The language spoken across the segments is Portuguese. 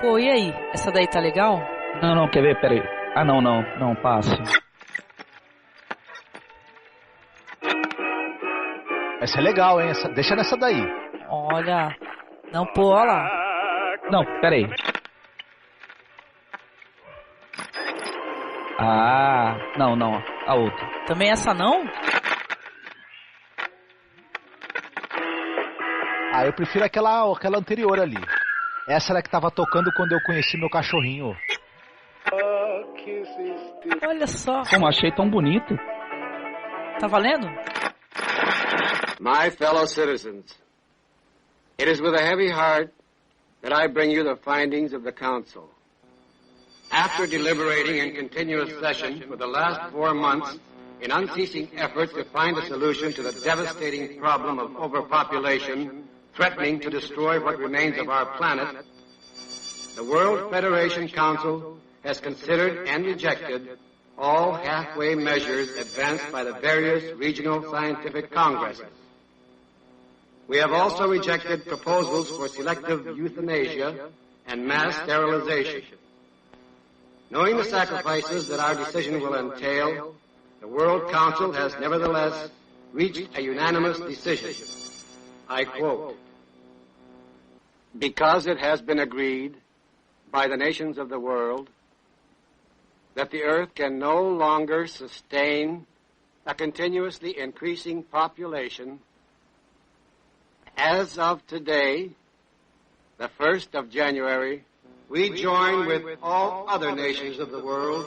Pô, e aí? Essa daí tá legal? Não, quer ver? Pera aí. Ah, não, passe. Essa é legal, hein? Deixa nessa daí. Olha. Não, pô, olha lá. Não, pera aí. Ah, não, a outra. Também essa não? Ah, eu prefiro aquela anterior ali. Essa era que tava tocando quando eu conheci meu cachorrinho. Olha só. Como achei tão bonito. Tá valendo? My fellow citizens, it is with a heavy heart that I bring you the findings of the Council. After deliberating in continuous session for the last 4 months in unceasing efforts to find a solution to the devastating problem of overpopulation threatening to destroy what remains of our planet, the World Federation Council has considered and rejected all halfway measures advanced by the various regional scientific congresses. We have also rejected proposals for selective euthanasia and mass sterilization. Knowing the sacrifices that our decision will entail, the World Council has nevertheless reached a unanimous decision. I quote, "Because it has been agreed by the nations of the world that the Earth can no longer sustain a continuously increasing population, as of today, the 1st of January, we join with all other nations of the world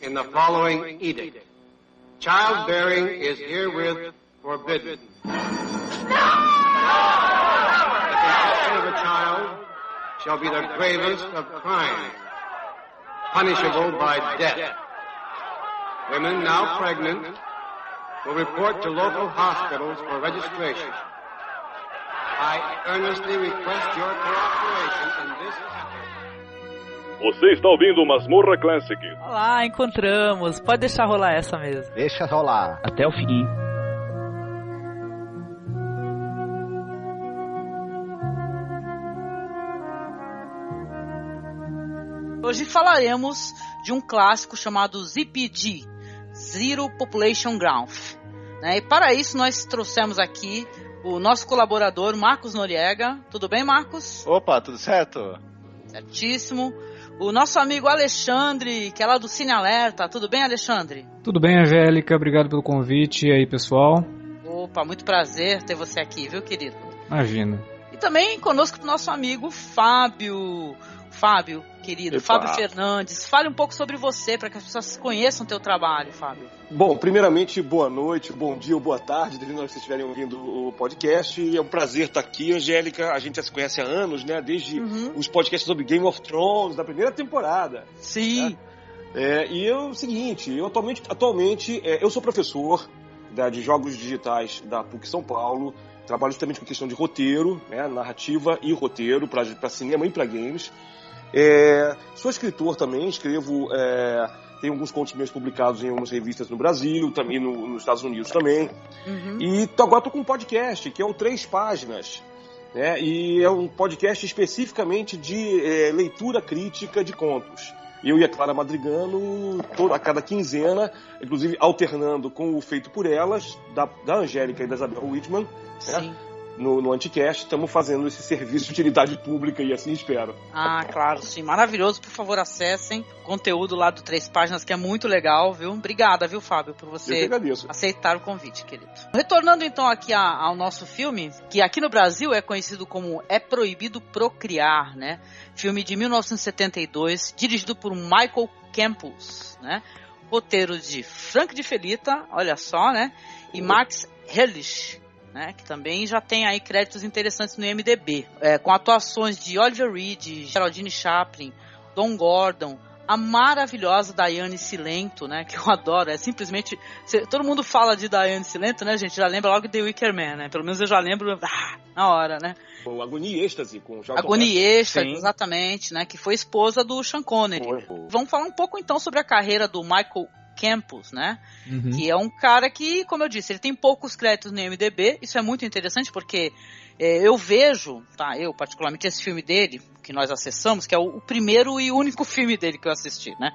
in the following edict. Childbearing is herewith forbidden. The conception of a child shall be the gravest of crimes, punishable by death. Women now pregnant will report to local hospitals for registration. I earnestly request your cooperation in this effort." Você está ouvindo Masmorra Classic. Olha lá, encontramos. Pode deixar rolar essa mesmo. Deixa rolar. Até o fim. Hoje falaremos de um clássico chamado ZPG, Zero Population Ground. Né? E para isso nós trouxemos aqui o nosso colaborador Marcos Noriega. Tudo bem, Marcos? Opa, tudo certo? Certíssimo. O nosso amigo Alexandre, que é lá do Cine Alerta. Tudo bem, Alexandre? Tudo bem, Angélica. Obrigado pelo convite. E aí, pessoal? Opa, muito prazer ter você aqui, viu, querido? Imagina. E também conosco o nosso amigo Fábio. Fábio, querido, Epa. Fábio Fernandes. Fale um pouco sobre você, para que as pessoas conheçam o teu trabalho, Fábio. Bom, primeiramente, boa noite, bom dia ou boa tarde, dependendo de onde vocês estiverem ouvindo o podcast. E é um prazer estar aqui, Angélica. A gente já se conhece há anos, né? Desde os podcasts sobre Game of Thrones, da primeira temporada. Sim. Né? E é o seguinte, eu atualmente eu sou professor de jogos digitais da PUC São Paulo. Trabalho justamente com questão de roteiro, né? Narrativa e roteiro para cinema e para games. Sou escritor também, escrevo, tenho alguns contos meus publicados em algumas revistas no Brasil, também nos Estados Unidos também. E agora estou com um podcast, que é o 3 Páginas, né? E é um podcast especificamente de leitura crítica de contos. Eu e a Clara Madrigano, a cada quinzena, inclusive alternando com o Feito por Elas, da Angélica e da Isabel Whitman, né? No Anticast, estamos fazendo esse serviço de utilidade pública e assim espero. Ah, claro, sim. Maravilhoso. Por favor, acessem o conteúdo lá do 3 Páginas, que é muito legal, viu? Obrigada, viu, Fábio, por você aceitar o convite, querido. Retornando, então, aqui ao nosso filme, que aqui no Brasil é conhecido como É Proibido Procriar, né? Filme de 1972, dirigido por Michael Campos, né? Roteiro de Frank de Felita, olha só, né? E Max Herrlich, né, que também já tem aí créditos interessantes no IMDb, com atuações de Oliver Reed, Geraldine Chaplin, Don Gordon, a maravilhosa Diane Cilento, né, que eu adoro, simplesmente, todo mundo fala de Diane Cilento, né, gente, já lembra logo de The Wicker Man, né, pelo menos eu já lembro na hora, né. O Agonia e Êxtase, com o Charlton Agonia e Êxtase, Sim. Exatamente, né, que foi esposa do Sean Connery. Foi. Vamos falar um pouco então sobre a carreira do Michael Campos, né? Que é um cara que, como eu disse, ele tem poucos créditos no IMDb. Isso é muito interessante porque eu vejo, tá? Eu particularmente, esse filme dele, que nós acessamos, que é o primeiro e único filme dele que eu assisti, né?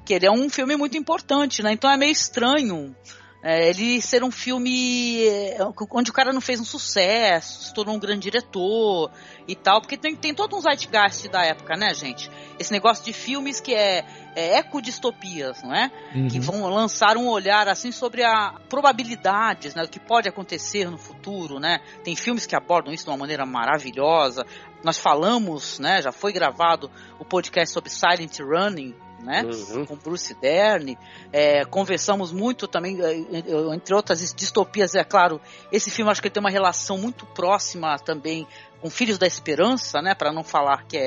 Que ele é um filme muito importante, né? Então é meio estranho ele ser um filme onde o cara não fez um sucesso, se tornou um grande diretor e tal, porque tem todo um zeitgeist da época, né, gente? Esse negócio de filmes que é ecodistopias, não é? Que vão lançar um olhar assim sobre a probabilidades, né, do que pode acontecer no futuro, né? Tem filmes que abordam isso de uma maneira maravilhosa. Nós falamos, né, já foi gravado o podcast sobre Silent Running, né? Com Bruce Dern, conversamos muito também, entre outras distopias, é claro, esse filme acho que ele tem uma relação muito próxima também com Filhos da Esperança, né? Para não falar que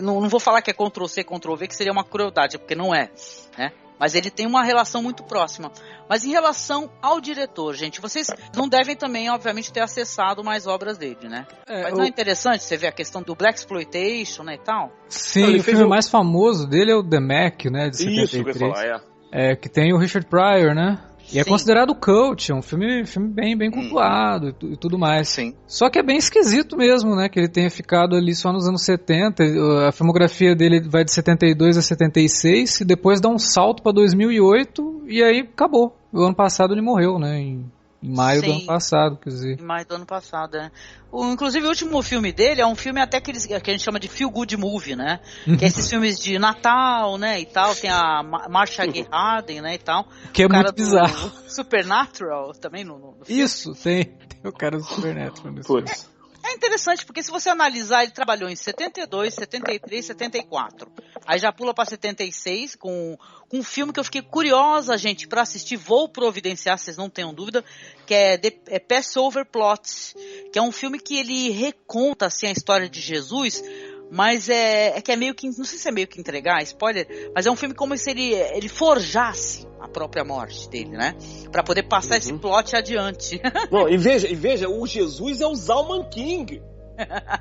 não vou falar que é Ctrl-C, Ctrl-V, que seria uma crueldade, porque não é, né? Mas ele tem uma relação muito próxima. Mas em relação ao diretor, gente, vocês não devem também, obviamente, ter acessado mais obras dele, né? Mas não é interessante você ver a questão do Blaxploitation, né, e tal? Sim, o filme mais famoso dele é o The Mac, né, de 73. Isso, que eu ia falar, que tem o Richard Pryor, né? E é Sim. considerado cult, é um filme bem cultuado e tudo mais. Sim. Só que é bem esquisito mesmo, né? Que ele tenha ficado ali só nos anos 70. A filmografia dele vai de 72 a 76 e depois dá um salto pra 2008 e aí acabou. O ano passado ele morreu, né? Em maio do ano passado, quer dizer. Em maio do ano passado, inclusive o último filme dele é um filme até que a gente chama de feel good movie, né? Que é esses filmes de Natal, né, e tal. Tem a Marcia Gay Harden, né, e tal. Que é muito bizarro. Supernatural também no filme. Isso, tem o cara do Supernatural. É interessante, porque se você analisar, ele trabalhou em 72, 73, 74. Aí já pula pra 76 com um filme que eu fiquei curiosa, gente, pra assistir. Vou providenciar, vocês não tenham dúvida, que é Passover Plots, que é um filme que ele reconta assim, a história de Jesus, mas que é meio que, não sei se é meio que entregar, spoiler, mas é um filme como se ele forjasse a própria morte dele, né? Pra poder passar esse plot adiante. Não, e veja, o Jesus é o Zalman King.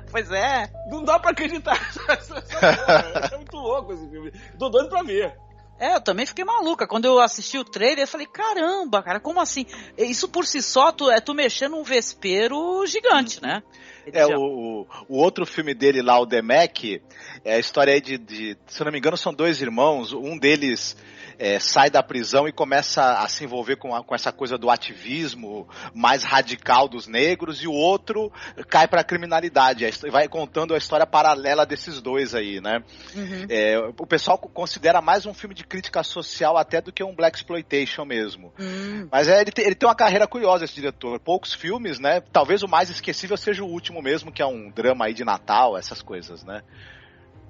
Pois é. Não dá pra acreditar. É muito louco esse filme. Tô doido pra ver. Eu também fiquei maluca. Quando eu assisti o trailer, eu falei, caramba, cara, como assim? Isso por si só, tu mexendo num vespeiro gigante, né? O outro filme dele lá, o The Mac, é a história aí de se eu não me engano, são dois irmãos. Um deles sai da prisão e começa a se envolver com essa coisa do ativismo mais radical dos negros, e o outro cai pra criminalidade. Vai contando a história paralela desses dois aí, né? O pessoal considera mais um filme de crítica social até do que um Blaxploitation mesmo. Mas ele tem uma carreira curiosa, esse diretor. Poucos filmes, né? Talvez o mais esquecível seja o último mesmo, que é um drama aí de Natal, essas coisas, né?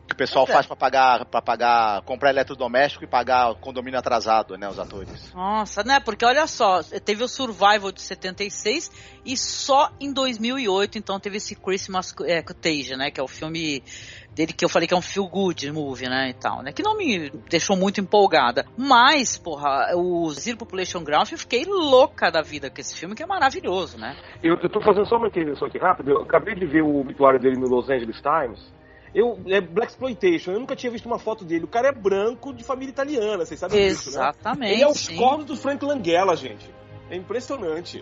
Que o pessoal faz pra pagar, comprar eletrodoméstico e pagar condomínio atrasado, né, os atores. Nossa, né, porque olha só, teve o Survival de 76 e só em 2008, então teve esse Christmas Contagion, né, que é o filme dele que eu falei que é um feel good movie, né, e tal, né, que não me deixou muito empolgada, mas, porra, o Zero Population Ground, eu fiquei louca da vida com esse filme, que é maravilhoso, né. Eu tô fazendo só uma intervenção aqui rápida, eu acabei de ver o obituário dele no Los Angeles Times. Blaxploitation, eu nunca tinha visto uma foto dele. O cara é branco, de família italiana, vocês sabem disso, né? Exatamente. Ele é os cornos do Frank Langella, gente. É impressionante.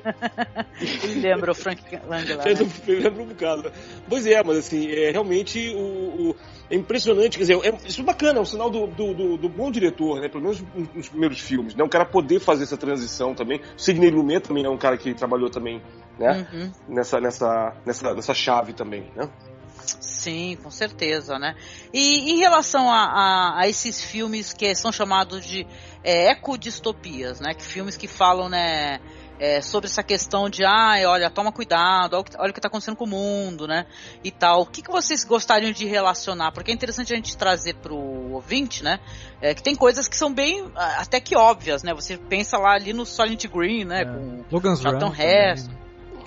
Ele lembra o Frank Langella, né? Lembra um bocado. Pois é, mas assim, realmente é impressionante, quer dizer, isso é bacana, é um sinal do bom diretor, né? Pelo menos nos primeiros filmes, né? Um cara poder fazer essa transição também. O Sidney Lumet também é um cara que trabalhou também, né? Nessa chave também, né? Sim, com certeza, né? E em relação a esses filmes que são chamados de ecodistopias, né? Que filmes que falam, né, sobre essa questão de, olha, toma cuidado, olha o que está acontecendo com o mundo, né? E tal. O que vocês gostariam de relacionar? Porque é interessante a gente trazer pro ouvinte, né? Que tem coisas que são bem, até que óbvias, né? Você pensa lá ali no Silent Green, né? Com Logan's Charlton Run Heston.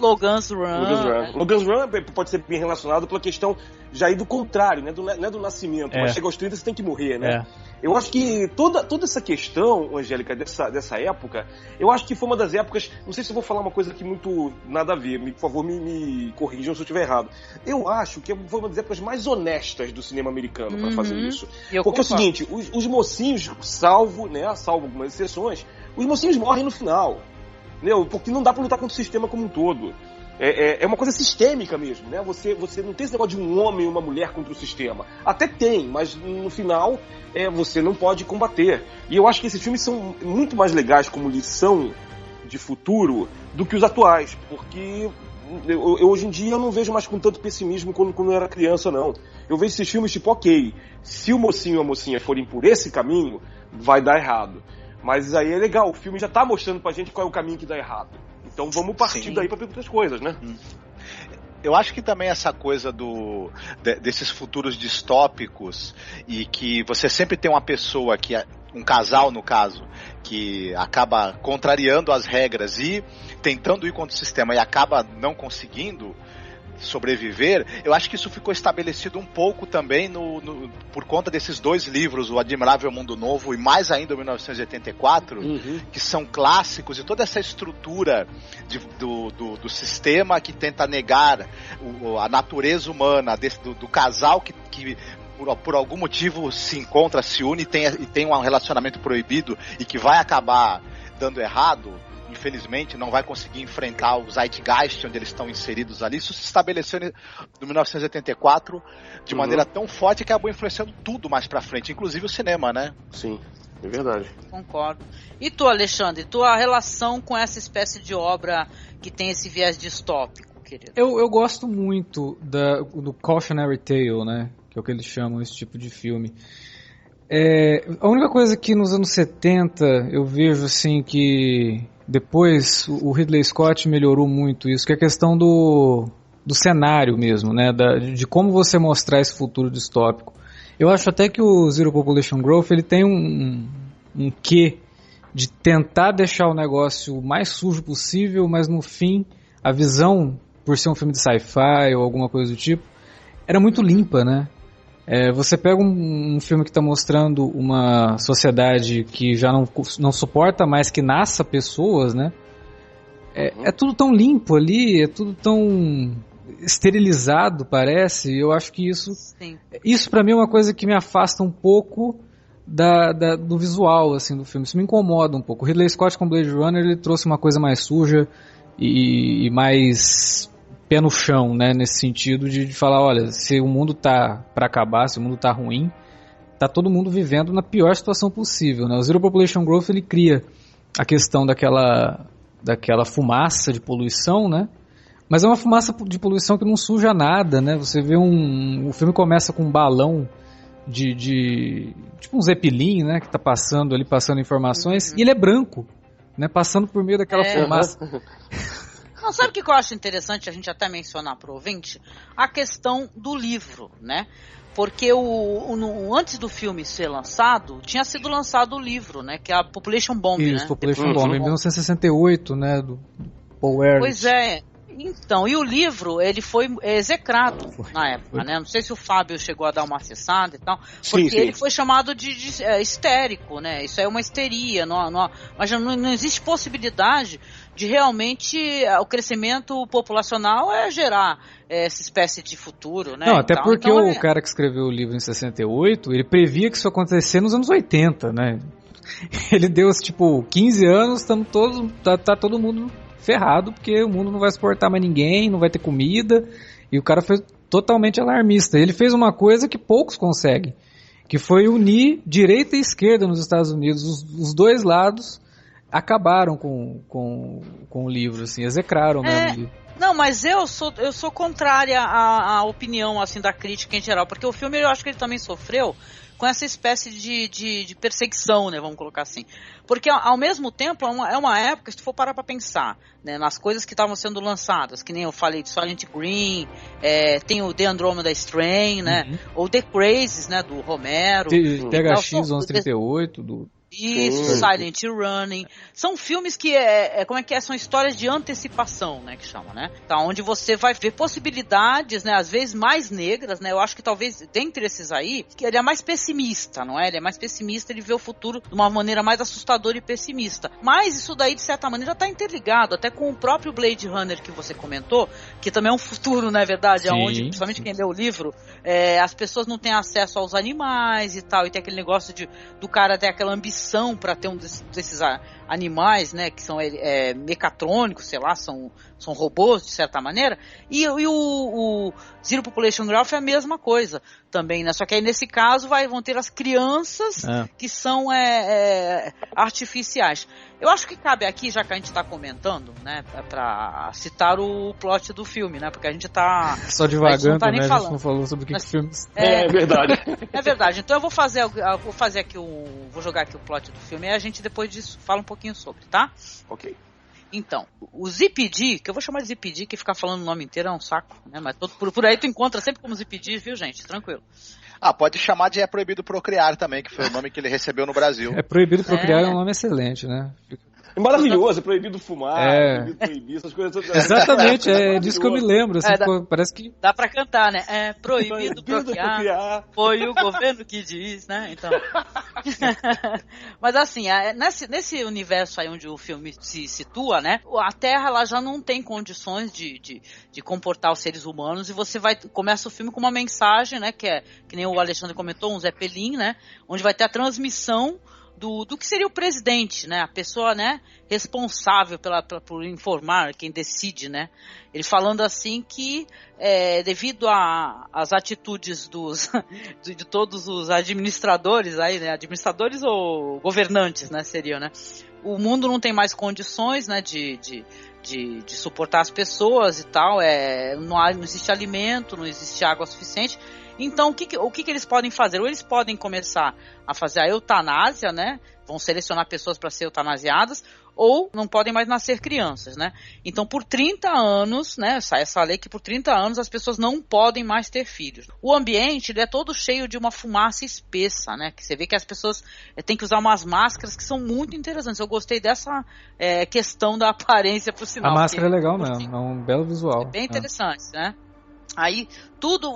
Logan's Run. Logan's Run pode ser bem relacionado pela questão já aí do contrário, né? Não é do nascimento, mas chega aos 30 você tem que morrer, né? Eu acho que toda essa questão, Angélica, dessa época, eu acho que foi uma das épocas, não sei se eu vou falar uma coisa aqui muito nada a ver, por favor me corrijam se eu estiver errado. Eu acho que foi uma das épocas mais honestas do cinema americano para fazer isso. Porque é o seguinte, os mocinhos, salvo algumas exceções, os mocinhos morrem no final, entendeu? Porque não dá para lutar contra o sistema como um todo. É uma coisa sistêmica mesmo, né? Você não tem esse negócio de um homem e uma mulher contra o sistema. Até tem, mas no final você não pode combater. E eu acho que esses filmes são muito mais legais como lição de futuro do que os atuais, porque eu hoje em dia eu não vejo mais com tanto pessimismo quando eu era criança, não. Eu vejo esses filmes tipo, ok, se o mocinho ou a mocinha forem por esse caminho, vai dar errado. Mas aí é legal, o filme já tá mostrando pra gente qual é o caminho que dá errado. Então vamos partir daí para outras coisas, né? Eu acho que também essa coisa desses futuros distópicos e que você sempre tem uma pessoa um casal no caso, que acaba contrariando as regras e tentando ir contra o sistema e acaba não conseguindo sobreviver, eu acho que isso ficou estabelecido um pouco também por conta desses dois livros, O Admirável Mundo Novo e mais ainda o 1984, que são clássicos, e toda essa estrutura do sistema que tenta negar a natureza humana do casal que por algum motivo se encontra, se une e tem um relacionamento proibido e que vai acabar dando errado. Infelizmente, não vai conseguir enfrentar o Zeitgeist onde eles estão inseridos ali. Isso se estabeleceu no 1984 de maneira tão forte que acabou influenciando tudo mais pra frente, inclusive o cinema, né? Sim, é verdade. Concordo. E tu, Alexandre, tua relação com essa espécie de obra que tem esse viés distópico, querido? Eu gosto muito do Cautionary Tale, né? Que é o que eles chamam esse tipo de filme. A única coisa que nos anos 70 eu vejo assim que depois o Ridley Scott melhorou muito isso, que é a questão do cenário mesmo, né? De como você mostrar esse futuro distópico. Eu acho até que o Zero Population Growth ele tem um quê de tentar deixar o negócio o mais sujo possível, mas no fim a visão, por ser um filme de sci-fi ou alguma coisa do tipo, era muito limpa, né? Você pega um filme que está mostrando uma sociedade que já não suporta mais que nasça pessoas, né? É tudo tão limpo ali, é tudo tão esterilizado, parece. Eu acho que isso para mim é uma coisa que me afasta um pouco do visual assim, do filme. Isso me incomoda um pouco. O Ridley Scott com Blade Runner ele trouxe uma coisa mais suja e mais pé no chão, né, nesse sentido de falar, olha, se o mundo tá para acabar, se o mundo tá ruim, tá todo mundo vivendo na pior situação possível, né? O Zero Population Growth ele cria a questão daquela fumaça de poluição, né? Mas é uma fumaça de poluição que não suja nada, né? Você vê o filme começa com um balão de tipo um Zeppelin, né, que tá passando informações, e ele é branco, né, passando por meio daquela fumaça. Não, sabe o que eu acho interessante a gente até mencionar para o ouvinte? A questão do livro, né? Porque antes do filme ser lançado, tinha sido lançado o livro, né? Que é a Population Bomb, Isso, né? Population Bomb, em 1968, né? Do Paul Ehrlich. Pois é. Então, e o livro, ele foi execrado na época, né? Não sei se o Fábio chegou a dar uma acessada e tal, porque sim. Ele foi chamado de histérico, né? Isso é uma histeria, mas não existe possibilidade de realmente o crescimento populacional gerar essa espécie de futuro, né? Não, até porque o cara que escreveu o livro em 68, ele previa que isso ia acontecer nos anos 80, né? Ele deu, 15 anos, tá todo mundo ferrado, porque o mundo não vai suportar mais ninguém, não vai ter comida, e o cara foi totalmente alarmista. Ele fez uma coisa que poucos conseguem, que foi unir direita e esquerda nos Estados Unidos. Os dois lados acabaram com o livro, assim, execraram mesmo o livro. Não, mas eu sou contrária à opinião assim, da crítica em geral, porque o filme eu acho que ele também sofreu com essa espécie de perseguição, né, vamos colocar assim. Porque, ao mesmo tempo, é uma época, se tu for parar pra pensar, né, nas coisas que estavam sendo lançadas, que nem eu falei de Silent Green, tem o The Andromeda Strain, né, ou The Crazies, né, do Romero. THX 1138, do Isso, Silent Running. São filmes que são histórias de antecipação, né, que chama, né? Tá, onde você vai ver possibilidades, né, às vezes mais negras, né? Eu acho que talvez, dentre esses aí, que ele é mais pessimista, não é? Ele é mais pessimista, ele vê o futuro de uma maneira mais assustadora e pessimista. Mas isso daí, de certa maneira, tá interligado até com o próprio Blade Runner que você comentou, que também é um futuro, não é verdade? Onde, principalmente quem lê o livro, as pessoas não têm acesso aos animais e tal, e tem aquele negócio do cara ter aquela ambição para ter um desses animais, né, que são mecatrônicos, sei lá, são robôs de certa maneira, e o Zero Population Graph é a mesma coisa também, né, só que aí nesse caso vão ter as crianças que são artificiais. Eu acho que cabe aqui, já que a gente está comentando, né, para citar o plot do filme, né, porque a gente tá só divagando, tá né, a gente não falou sobre o que filme... É verdade. É verdade, então eu vou jogar aqui o plot do filme e a gente depois disso fala um pouquinho sobre, tá? Ok. Então, o ZPD, que eu vou chamar de ZPD, que ficar falando o nome inteiro é um saco, né? Mas por aí tu encontra sempre como ZPD, viu, gente? Tranquilo. Pode chamar de É Proibido Procriar também, que foi o nome que ele recebeu no Brasil. É Proibido Procriar é um nome excelente, né? É maravilhoso, é proibido fumar, proibido proibir, essas coisas todas. Exatamente, é disso que eu me lembro. Assim, parece que... Dá pra cantar, né? É proibido procriar, foi o governo que diz, né? Então... Mas assim, nesse universo aí onde o filme se situa, né? A Terra ela já não tem condições de comportar os seres humanos e você começa o filme com uma mensagem, né? Que nem o Alexandre comentou, um Zeppelin, né? Onde vai ter a transmissão do que seria o presidente, né? A pessoa, né, responsável por informar, quem decide, né? Ele falando assim que devido às atitudes de todos os administradores aí, né? Administradores ou governantes, né? Seriam, né? O mundo não tem mais condições, né? De suportar as pessoas e tal. Não existe alimento, não existe água suficiente. Então, o que eles podem fazer? Ou eles podem começar a fazer a eutanásia, né? Vão selecionar pessoas para ser eutanasiadas, ou não podem mais nascer crianças, né? Então, por 30 anos, né? Essa lei que por 30 anos as pessoas não podem mais ter filhos. O ambiente, ele é todo cheio de uma fumaça espessa, né? Que você vê que as pessoas têm que usar umas máscaras que são muito interessantes. Eu gostei dessa questão da aparência, por sinal. A máscara é legal mesmo, é um belo visual. É bem interessante, né? Aí,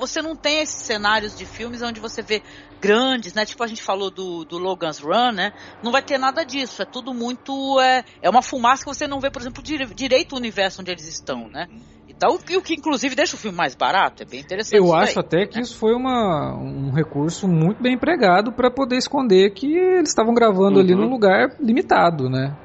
você não tem esses cenários de filmes onde você vê grandes, né? Tipo a gente falou do Logan's Run, né? Não vai ter nada disso, é tudo muito... É uma fumaça que você não vê, por exemplo, direito o universo onde eles estão, né? Então, o que inclusive deixa o filme mais barato, é bem interessante. Eu acho até que isso foi um recurso muito bem empregado para poder esconder que eles estavam gravando ali num lugar limitado, né?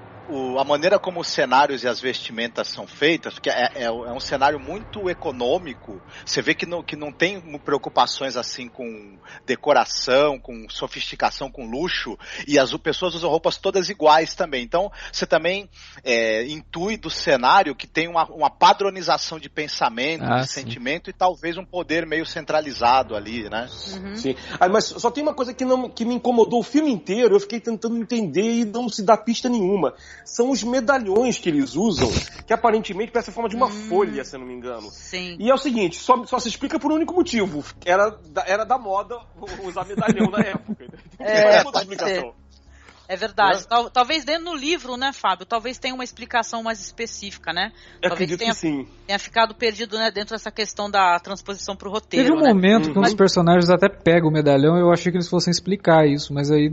A maneira como os cenários e as vestimentas são feitas, porque é um cenário muito econômico, você vê que não tem preocupações assim com decoração, com sofisticação, com luxo, e as pessoas usam roupas todas iguais também. Então, você também intui do cenário que tem uma padronização de pensamento, de sentimento e talvez um poder meio centralizado ali, né? Uhum. Sim. Mas só tem uma coisa que me incomodou o filme inteiro, eu fiquei tentando entender e não se dá pista nenhuma. São os medalhões que eles usam, que aparentemente parecem a forma de uma folha, se eu não me engano. Sim. E é o seguinte, só se explica por um único motivo. Era da moda usar medalhão na época. É verdade. Talvez dentro do livro, né, Fábio? Talvez tenha uma explicação mais específica, né? Talvez tenha ficado perdido, né, dentro dessa questão da transposição pro roteiro. Teve um momento que um dos personagens até pega o medalhão e eu achei que eles fossem explicar isso, mas aí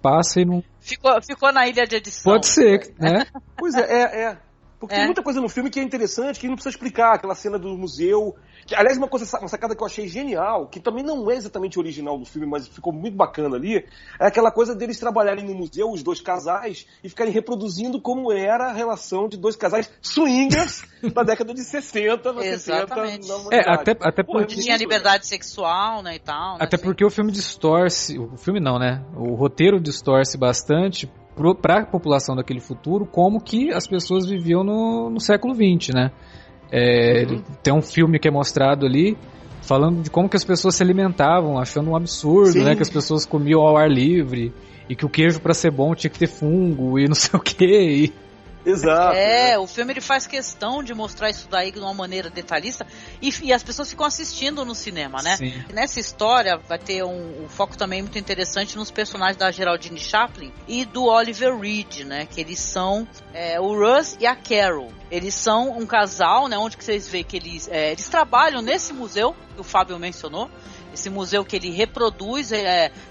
passa e não... Ficou na ilha de edição. Pode ser, né? Pois é. Porque tem muita coisa no filme que é interessante, que não precisa explicar. Aquela cena do museu. Aliás, uma sacada que eu achei genial, que também não é exatamente original do filme, mas ficou muito bacana ali, é aquela coisa deles trabalharem no museu, os dois casais, e ficarem reproduzindo como era a relação de dois casais swingers da década de 60, 70. Até porque tinha liberdade sexual, né, e tal. Né, até porque o filme distorce, o filme não, né? O roteiro distorce bastante para a população daquele futuro, como que as pessoas viviam no século XX, né? Tem um filme que é mostrado ali falando de como que as pessoas se alimentavam, achando um absurdo, né? Que as pessoas comiam ao ar livre e que o queijo para ser bom tinha que ter fungo e não sei o que. Exato. O filme ele faz questão de mostrar isso daí de uma maneira detalhista e as pessoas ficam assistindo no cinema, né? Sim. Nessa história vai ter um foco também muito interessante nos personagens da Geraldine Chaplin e do Oliver Reed, né? Que eles são o Russ e a Carol. Eles são um casal, né? Onde que vocês veem que eles trabalham nesse museu que o Fábio mencionou. Esse museu que ele reproduz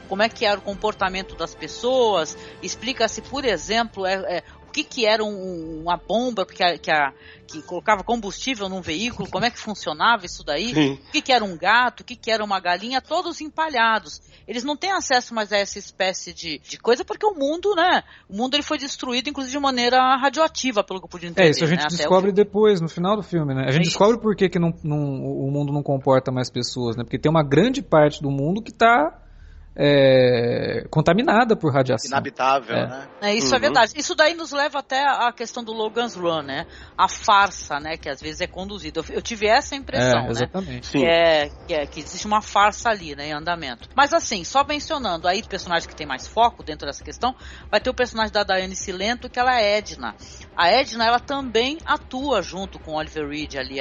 como é que era o comportamento das pessoas, explica-se, por exemplo, o que era uma bomba que colocava combustível num veículo, como é que funcionava isso daí, Sim. o que era um gato, o que era uma galinha, todos empalhados. Eles não têm acesso mais a essa espécie de coisa, porque o mundo, né? O mundo ele foi destruído, inclusive, de maneira radioativa, pelo que eu pude entender. Isso a gente descobre depois, no final do filme, né? A gente descobre por que o mundo não comporta mais pessoas, né? Porque tem uma grande parte do mundo que está contaminada por radiação. Inabitável, né? Isso é verdade. Isso daí nos leva até a questão do Logan's Run, né? A farsa, né? Que às vezes é conduzida. Eu tive essa impressão, exatamente. né? Que existe uma farsa ali, né? Em andamento. Mas assim, só mencionando aí o personagem que tem mais foco dentro dessa questão, vai ter o personagem da Diane Cilento, que ela é Edna. A Edna, ela também atua junto com o Oliver Reed ali,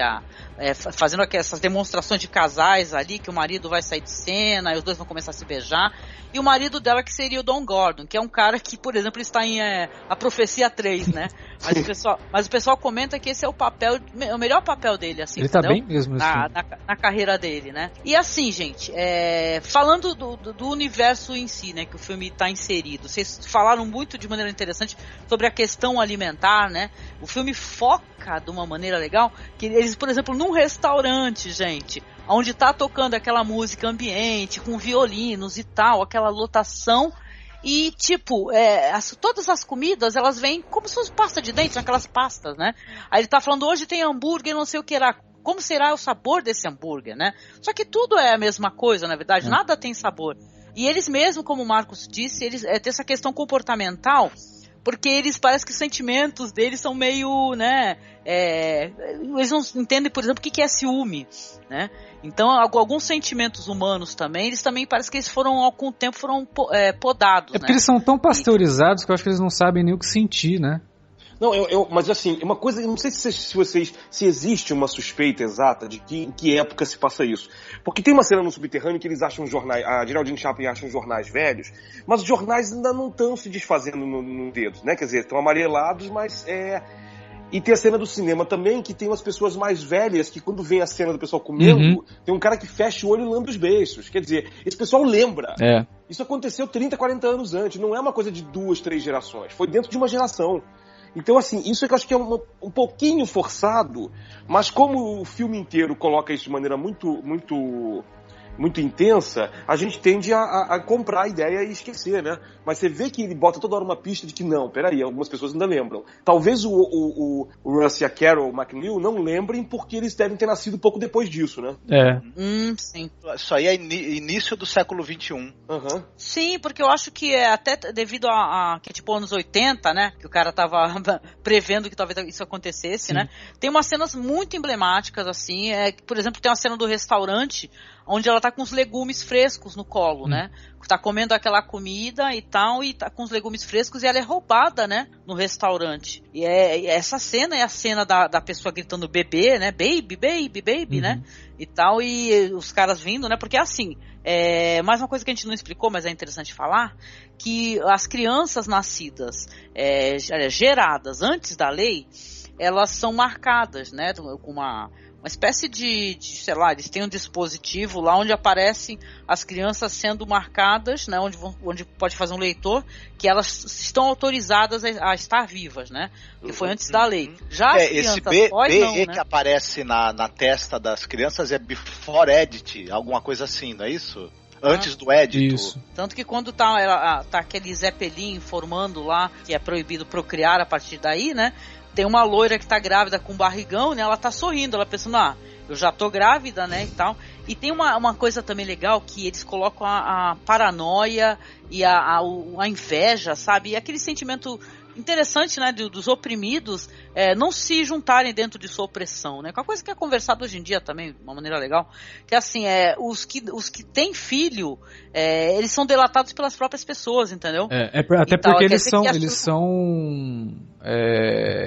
fazendo essas demonstrações de casais ali, que o marido vai sair de cena, e os dois vão começar a se beijar. E o marido dela, que seria o Don Gordon, que é um cara que, por exemplo, está em A Profecia 3, né? Mas o pessoal comenta que esse é o melhor papel dele, assim, ele entendeu? Tá bem mesmo na carreira dele, né? E assim, gente, falando do universo em si, né, que o filme está inserido, vocês falaram muito de maneira interessante sobre a questão alimentar, né? O filme foca de uma maneira legal, que eles, por exemplo, num restaurante, gente, onde tá tocando aquela música ambiente, com violinos e tal, aquela lotação, e tipo, todas as comidas, elas vêm como se fosse pasta de dente, aquelas pastas, né? Aí ele tá falando, hoje tem hambúrguer, não sei o que lá, como será o sabor desse hambúrguer, né? Só que tudo é a mesma coisa, na verdade, nada tem sabor. E eles mesmo, como o Marcos disse, eles têm essa questão comportamental, porque eles parece que os sentimentos deles são meio, né, eles não entendem, por exemplo, o que é ciúme, né? Então, alguns sentimentos humanos também, eles também parece que eles com o tempo foram podados, porque eles são tão pasteurizados que eu acho que eles não sabem nem o que sentir, né? Não, mas assim, uma coisa, eu não sei se existe uma suspeita exata de em que época se passa isso. Porque tem uma cena no subterrâneo que eles acham jornais, a Geraldine Chaplin acha jornais velhos, mas os jornais ainda não estão se desfazendo no dedo, né? Quer dizer, estão amarelados, mas E tem a cena do cinema também, que tem umas pessoas mais velhas, que quando vem a cena do pessoal comendo, tem um cara que fecha o olho e lambe os beiços. Quer dizer, esse pessoal lembra. Isso aconteceu 30, 40 anos antes, não é uma coisa de 2, 3 gerações, foi dentro de uma geração. Então, assim, isso é que eu acho que é um pouquinho forçado, mas como o filme inteiro coloca isso de maneira muito, muito, muito intensa, a gente tende a comprar a ideia e esquecer, né? Mas você vê que ele bota toda hora uma pista de que não, peraí, algumas pessoas ainda lembram. Talvez o Russ e a Carol McNeil não lembrem porque eles devem ter nascido pouco depois disso, né? Sim. Isso aí é início do século XXI. Sim, porque eu acho que até devido que tipo anos 80, né? Que o cara tava prevendo que talvez isso acontecesse, né? Tem umas cenas muito emblemáticas, assim. Por exemplo, tem uma cena do restaurante onde ela tá com os legumes frescos no colo, né? Tá comendo aquela comida e tal, e tá com os legumes frescos, e ela é roubada, né? No restaurante. E essa cena é a cena da pessoa gritando bebê, né? Baby, baby, baby, né? E tal, e os caras vindo, né? Porque assim, mais uma coisa que a gente não explicou, mas é interessante falar, que as crianças nascidas, geradas antes da lei, elas são marcadas, né? Com uma espécie de, sei lá, eles têm um dispositivo lá onde aparecem as crianças sendo marcadas, né, onde pode fazer um leitor, que elas estão autorizadas a estar vivas, né, que foi antes da lei. Já as crianças esse não, né? que aparece na testa das crianças é before edit, alguma coisa assim, não é isso? Antes do edit. Isso. Tanto que quando tá aquele Zeppelin informando lá que é proibido procriar a partir daí, né, tem uma loira que tá grávida com barrigão, né? Ela tá sorrindo, ela pensando, eu já tô grávida, né, e tal. E tem uma coisa também legal, que eles colocam a paranoia e a inveja, sabe? E aquele sentimento interessante, né, dos oprimidos não se juntarem dentro de sua opressão, né? Uma coisa que é conversado hoje em dia também, de uma maneira legal, que assim, os que têm filho, eles são delatados pelas próprias pessoas, entendeu? Até porque eles são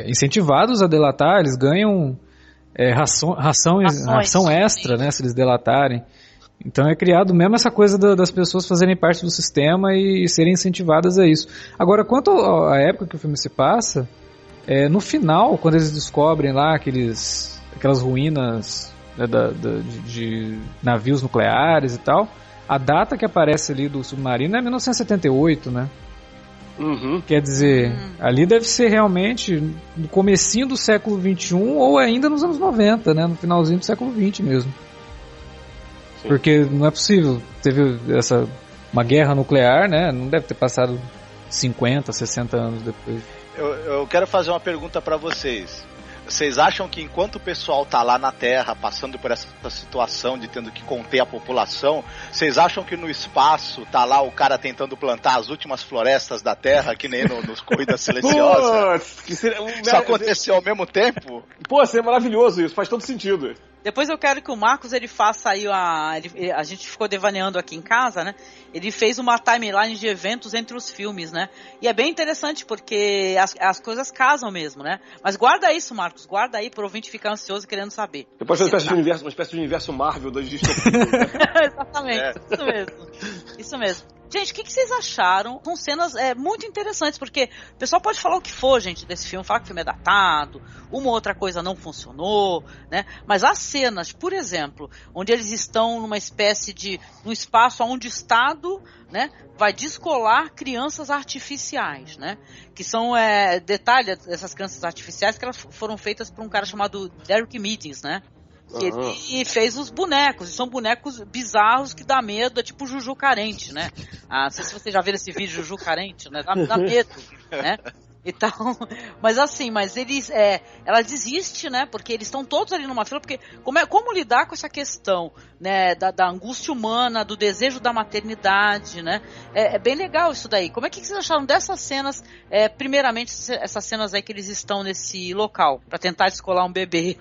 incentivados a delatar, eles ganham ração extra, né, se eles delatarem. Então é criado mesmo essa coisa das pessoas fazerem parte do sistema e serem incentivadas a isso. Agora, quanto à época que o filme se passa, no final, quando eles descobrem lá aquelas ruínas, né, de navios nucleares e tal, a data que aparece ali do submarino é 1978, né? Uhum. Quer dizer, ali deve ser realmente no comecinho do século XXI ou ainda nos anos 90, né? No finalzinho do século XX mesmo. Sim. Porque não é possível, teve uma guerra nuclear, né? Não deve ter passado 50, 60 anos depois. Eu quero fazer uma pergunta para vocês. Vocês acham que enquanto o pessoal tá lá na Terra, passando por essa situação de tendo que conter a população, vocês acham que no espaço tá lá o cara tentando plantar as últimas florestas da Terra, que nem nos Corridas Silenciosas? Isso aconteceu ao mesmo tempo? Pô, seria maravilhoso isso, faz todo sentido. Depois eu quero que o Marcos ele faça aí a gente ficou devaneando aqui em casa, né? Ele fez uma timeline de eventos entre os filmes, né? E é bem interessante porque as coisas casam mesmo, né? Mas guarda isso, Marcos, guarda aí pro ouvinte ficar ansioso querendo saber. Depois uma espécie de universo Marvel das distopias. Né? Exatamente, isso mesmo. Gente, o que vocês acharam? São cenas muito interessantes, porque o pessoal pode falar o que for, gente, desse filme, falar que o filme é datado, uma ou outra coisa não funcionou, né? Mas as cenas, por exemplo, onde eles estão numa espécie de um espaço onde o Estado, né, vai descolar crianças artificiais, né? Que são, detalhe dessas crianças artificiais, que elas foram feitas por um cara chamado Derek Meetings, né? Ele fez os bonecos, e são bonecos bizarros que dá medo, é tipo Juju Carente, né? Não sei se vocês já viram esse vídeo Juju Carente, né? Dá medo, né? Então, mas eles, ela desiste, né? Porque eles estão todos ali numa fila, porque como lidar com essa questão, né? Da angústia humana, do desejo da maternidade, né? É bem legal isso daí. Como é que vocês acharam dessas cenas, primeiramente essas cenas aí que eles estão nesse local, pra tentar descolar um bebê?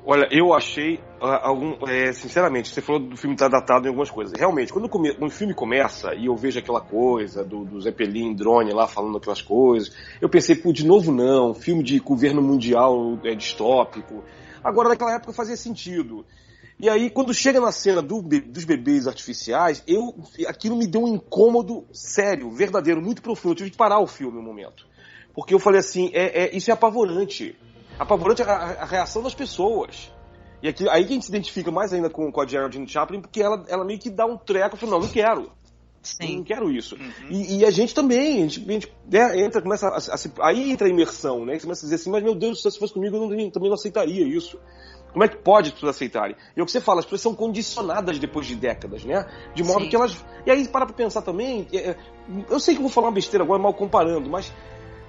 Olha, eu achei, sinceramente, você falou do filme estar datado em algumas coisas. Realmente, quando o filme começa e eu vejo aquela coisa do Zeppelin, drone lá falando aquelas coisas, eu pensei, de novo não, filme de governo mundial distópico. Agora, naquela época fazia sentido. E aí, quando chega na cena dos bebês artificiais, aquilo me deu um incômodo sério, verdadeiro, muito profundo. Eu tive que parar o filme um momento. Porque eu falei assim, isso é apavorante. Apavorante a reação das pessoas. E aí que a gente se identifica mais ainda com a Geraldine Chaplin, porque ela meio que dá um treco e fala, não quero. Sim. Não quero isso. Uhum. E a gente também, a gente entra, começa aí entra a imersão, né? Você começa a dizer assim, mas meu Deus, se fosse comigo eu também não aceitaria isso. Como é que pode as pessoas aceitarem? E é o que você fala, as pessoas são condicionadas depois de décadas, né? De modo que elas... E aí, para pra pensar também, eu sei que eu vou falar uma besteira agora, mal comparando, mas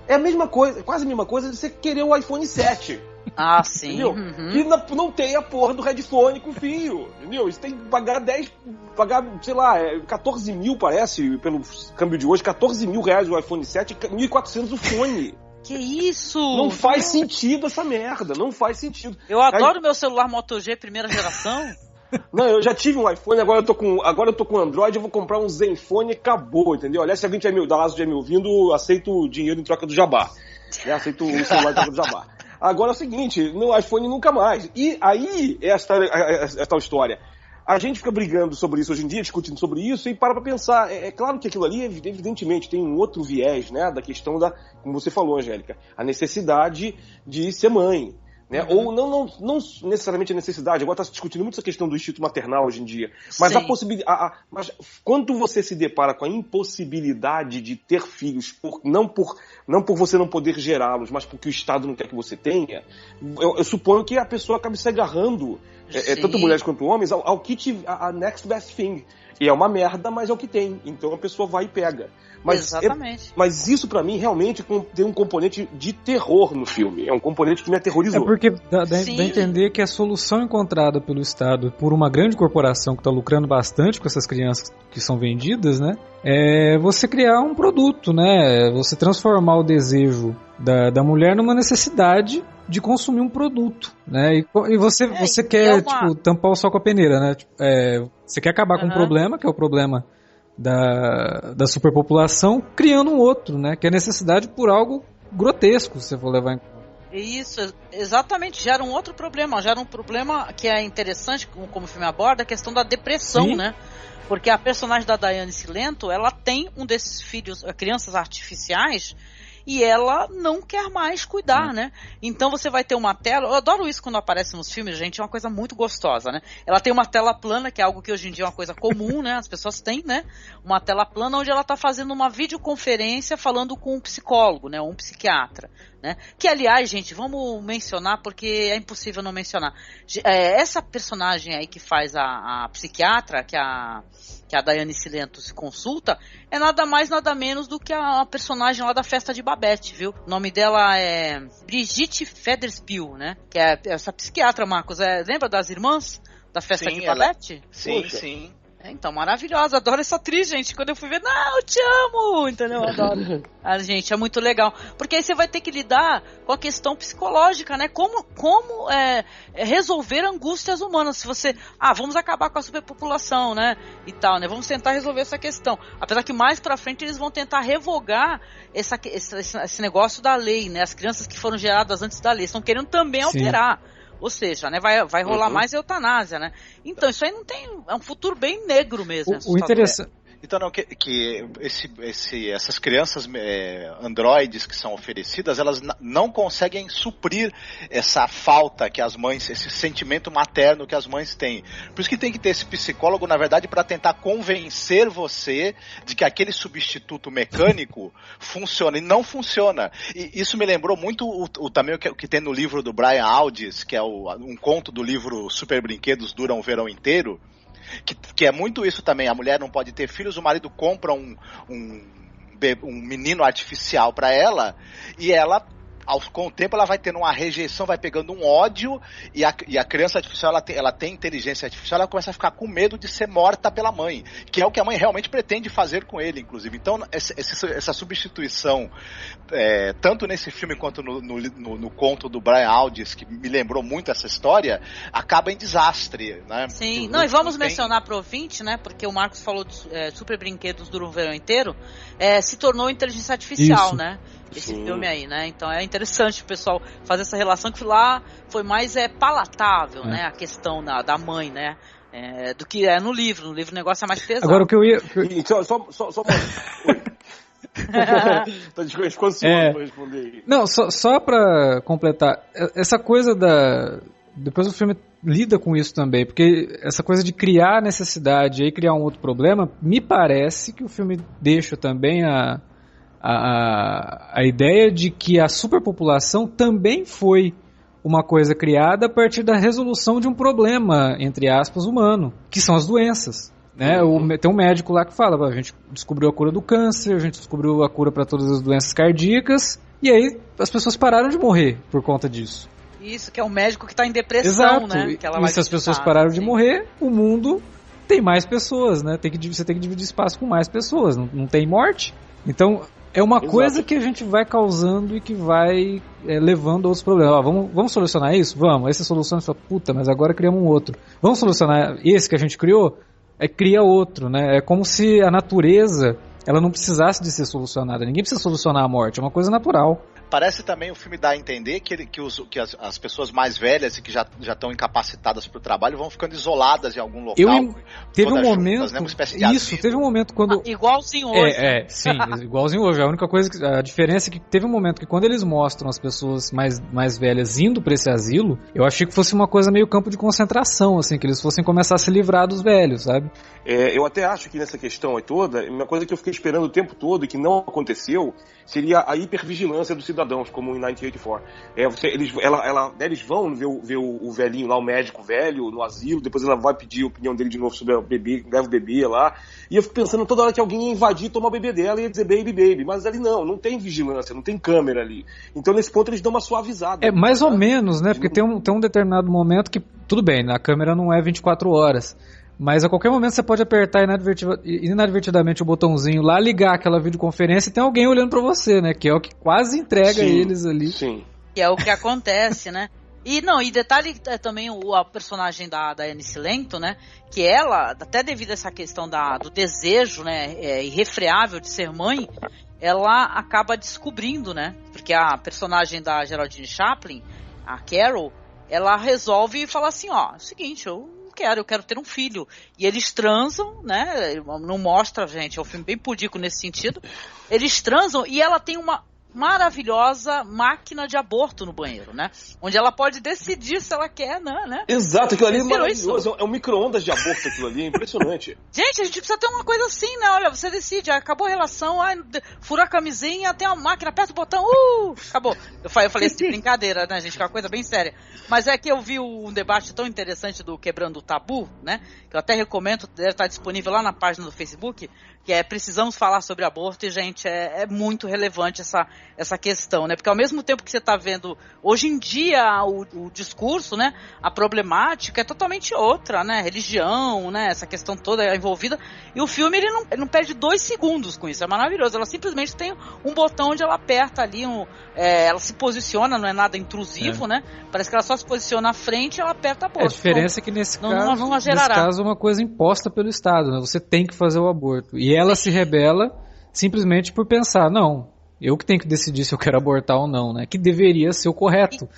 é a mesma coisa, quase a mesma coisa de você querer o iPhone 7. Ah, sim. Entendeu? Uhum. Que não tem a porra do headphone com fio, entendeu? Você tem que pagar, sei lá, 14 mil, parece, pelo câmbio de hoje, 14 mil reais o iPhone 7 e 1.400 o fone. Que isso? Não faz sentido essa merda, não faz sentido. Eu adoro meu celular Moto G primeira geração. Não, eu já tive um iPhone, agora eu tô com Android, eu vou comprar um Zenfone e acabou, entendeu? Aliás, se alguém da Lazo estiver me ouvindo, aceito o dinheiro em troca do jabá. Aceito o celular em troca do jabá. Agora é o seguinte, no iPhone nunca mais. E aí é a tal história. A gente fica brigando sobre isso hoje em dia, discutindo sobre isso, e para pra pensar. É claro que aquilo ali, evidentemente, tem um outro viés, né, da questão como você falou, Angélica, a necessidade de ser mãe. Né? Ou não necessariamente a necessidade, agora está se discutindo muito essa questão do instinto maternal hoje em dia, mas sim, a possibilidade, mas quando você se depara com a impossibilidade de ter filhos, não por você não poder gerá-los, mas porque o Estado não quer que você tenha, eu suponho que a pessoa acabe se agarrando, tanto mulheres quanto homens, ao kit, a next best thing. E é uma merda, mas é o que tem. Então a pessoa vai e pega. Mas isso pra mim realmente tem um componente de terror no filme. É um componente que me aterrorizou. porque dá a entender que a solução encontrada pelo Estado por uma grande corporação que está lucrando bastante com essas crianças que são vendidas, né? É você criar um produto, né? Você transformar o desejo da mulher numa necessidade de consumir um produto, né? E você quer, tipo, tampar o sol com a peneira, né? Você quer acabar com um problema, que é o problema da superpopulação, criando um outro, né? Que é a necessidade por algo grotesco, se você for levar em conta. Isso, exatamente, gera um outro problema. Gera um problema que é interessante, como o filme aborda, a questão da depressão, sim, né? Porque a personagem da Diane Cilento, ela tem um desses filhos, crianças artificiais, e ela não quer mais cuidar, né? Então você vai ter uma tela... Eu adoro isso quando aparece nos filmes, gente. É uma coisa muito gostosa, né? Ela tem uma tela plana, que é algo que hoje em dia é uma coisa comum, né? As pessoas têm, né? Uma tela plana onde ela está fazendo uma videoconferência falando com um psicólogo, né? Ou um psiquiatra, né? Que, aliás, gente, vamos mencionar, porque é impossível não mencionar. Essa personagem aí que faz a psiquiatra, que a Diane Cilento se consulta, é nada mais, nada menos do que a personagem lá da Festa de Babette, viu? O nome dela é Brigitte Federspiel, né? Que é essa psiquiatra, Marcos. Lembra das irmãs da Festa de Babette? Sim, poxa, sim. Então, maravilhosa, adoro essa atriz, gente. Quando eu fui ver, não, eu te amo, entendeu? Eu adoro. Gente, é muito legal. Porque aí você vai ter que lidar com a questão psicológica, né? Como resolver angústias humanas. Se você, vamos acabar com a superpopulação, né? E tal, né? Vamos tentar resolver essa questão. Apesar que mais pra frente eles vão tentar revogar esse negócio da lei, né? As crianças que foram geradas antes da lei estão querendo também alterar. Ou seja, né, vai rolar mais eutanásia, né? Então, isso aí não tem... É um futuro bem negro mesmo. O interessante... Então, não, essas crianças androides que são oferecidas, elas não conseguem suprir essa falta que as mães, esse sentimento materno que as mães têm. Por isso que tem que ter esse psicólogo, na verdade, para tentar convencer você de que aquele substituto mecânico funciona. E não funciona. E isso me lembrou muito também o que tem no livro do Brian Aldiss, que é um conto do livro Super Brinquedos Duram o Verão Inteiro. Que é muito isso também. A mulher não pode ter filhos, o marido compra um menino artificial para ela, e ela, com o tempo, ela vai tendo uma rejeição, vai pegando um ódio, e a criança artificial, ela tem inteligência artificial, ela começa a ficar com medo de ser morta pela mãe, que é o que a mãe realmente pretende fazer com ele, inclusive. Então, essa substituição, tanto nesse filme quanto no conto do Brian Aldiss, que me lembrou muito essa história, acaba em desastre, né? Sim, e vamos mencionar pro ouvinte, né, porque o Marcos falou de Super Brinquedos Duram o Verão Inteiro, se tornou inteligência artificial, isso, né? Esse filme aí, né? Então é interessante o pessoal fazer essa relação, que lá foi mais palatável, né? A questão da mãe, né? Do que no livro. No livro o negócio é mais pesado. Agora o que eu ia... Só Tô desconfiando pra responder aí. Não, só pra completar, essa coisa depois o filme lida com isso também, porque essa coisa de criar necessidade e aí criar um outro problema, me parece que o filme deixa também a ideia de que a superpopulação também foi uma coisa criada a partir da resolução de um problema, entre aspas, humano, que são as doenças. Né? Tem um médico lá que fala, a gente descobriu a cura do câncer, a gente descobriu a cura para todas as doenças cardíacas, e aí as pessoas pararam de morrer por conta disso. Isso, que é um médico que está em depressão, exato, né? Que ela e se as pessoas pararam de morrer, o mundo tem mais pessoas, né? Você tem que dividir espaço com mais pessoas, não tem morte. Então, é uma coisa que a gente vai causando e que vai levando a outros problemas. Vamos solucionar isso? Vamos. Aí você soluciona e fala, puta, mas agora criamos um outro. Vamos solucionar esse que a gente criou? Cria outro, né? É como se a natureza, ela não precisasse de ser solucionada. Ninguém precisa solucionar a morte, é uma coisa natural. Parece também o filme dar a entender que as pessoas mais velhas e que já estão incapacitadas para o trabalho vão ficando isoladas em algum local. Teve um momento, juntas, né? Uma espécie de asilo. Teve um momento quando... igualzinho hoje. Sim, igualzinho hoje. A diferença é que teve um momento que quando eles mostram as pessoas mais velhas indo para esse asilo, eu achei que fosse uma coisa meio campo de concentração, assim, que eles fossem começar a se livrar dos velhos, sabe? Eu até acho que nessa questão aí toda, uma coisa que eu fiquei esperando o tempo todo e que não aconteceu, seria a hipervigilância do cidadão. cidadãos, como em 1984. Eles vão ver o velhinho lá, o médico velho, no asilo, depois ela vai pedir a opinião dele de novo sobre o bebê, leva o bebê lá, e eu fico pensando toda hora que alguém ia invadir, tomar o bebê dela e ia dizer baby, mas ali não tem vigilância, não tem câmera ali. Então nesse ponto eles dão uma suavizada. Mais ou menos, né? Porque tem um determinado momento que, tudo bem, a câmera não é 24 horas, mas a qualquer momento você pode apertar inadvertidamente o botãozinho lá, ligar aquela videoconferência e tem alguém olhando pra você, né? Que é o que quase entrega eles ali. Sim. Que é o que acontece, né? E detalhe também a personagem da Annice Langton, né? Que ela, até devido a essa questão do desejo, né? Irrefreável de ser mãe, ela acaba descobrindo, né? Porque a personagem da Geraldine Chaplin, a Carol, ela resolve falar assim, ó, é o seguinte, eu quero ter um filho. E eles transam, né? Não mostra, gente, é um filme bem pudico nesse sentido. Eles transam e ela tem uma maravilhosa máquina de aborto no banheiro, né? Onde ela pode decidir se ela quer, né? Exato, aquilo ali é maravilhoso. É um micro-ondas de aborto aquilo ali, é impressionante. Gente, a gente precisa ter uma coisa assim, né? Olha, você decide, acabou a relação, fura a camisinha, tem uma máquina, aperta o botão, acabou. Eu falei isso de brincadeira, né, gente? Que é uma coisa bem séria. Mas é que eu vi um debate tão interessante do Quebrando o Tabu, né? Que eu até recomendo, deve estar disponível lá na página do Facebook, que é Precisamos Falar sobre Aborto, e, gente, é muito relevante essa questão, né? Porque ao mesmo tempo que você está vendo, hoje em dia, o discurso, né? A problemática é totalmente outra, né? Religião, né? Essa questão toda é envolvida. E o filme, ele não perde 2 segundos com isso, é maravilhoso. Ela simplesmente tem um botão onde ela aperta ali, ela se posiciona, não é nada intrusivo, né? Parece que ela só se posiciona à frente e ela aperta a bolsa. A diferença é que nesse caso é uma coisa imposta pelo Estado, né? Você tem que fazer o aborto. E ela se rebela simplesmente por pensar, não, eu que tenho que decidir se eu quero abortar ou não, né? Que deveria ser o correto,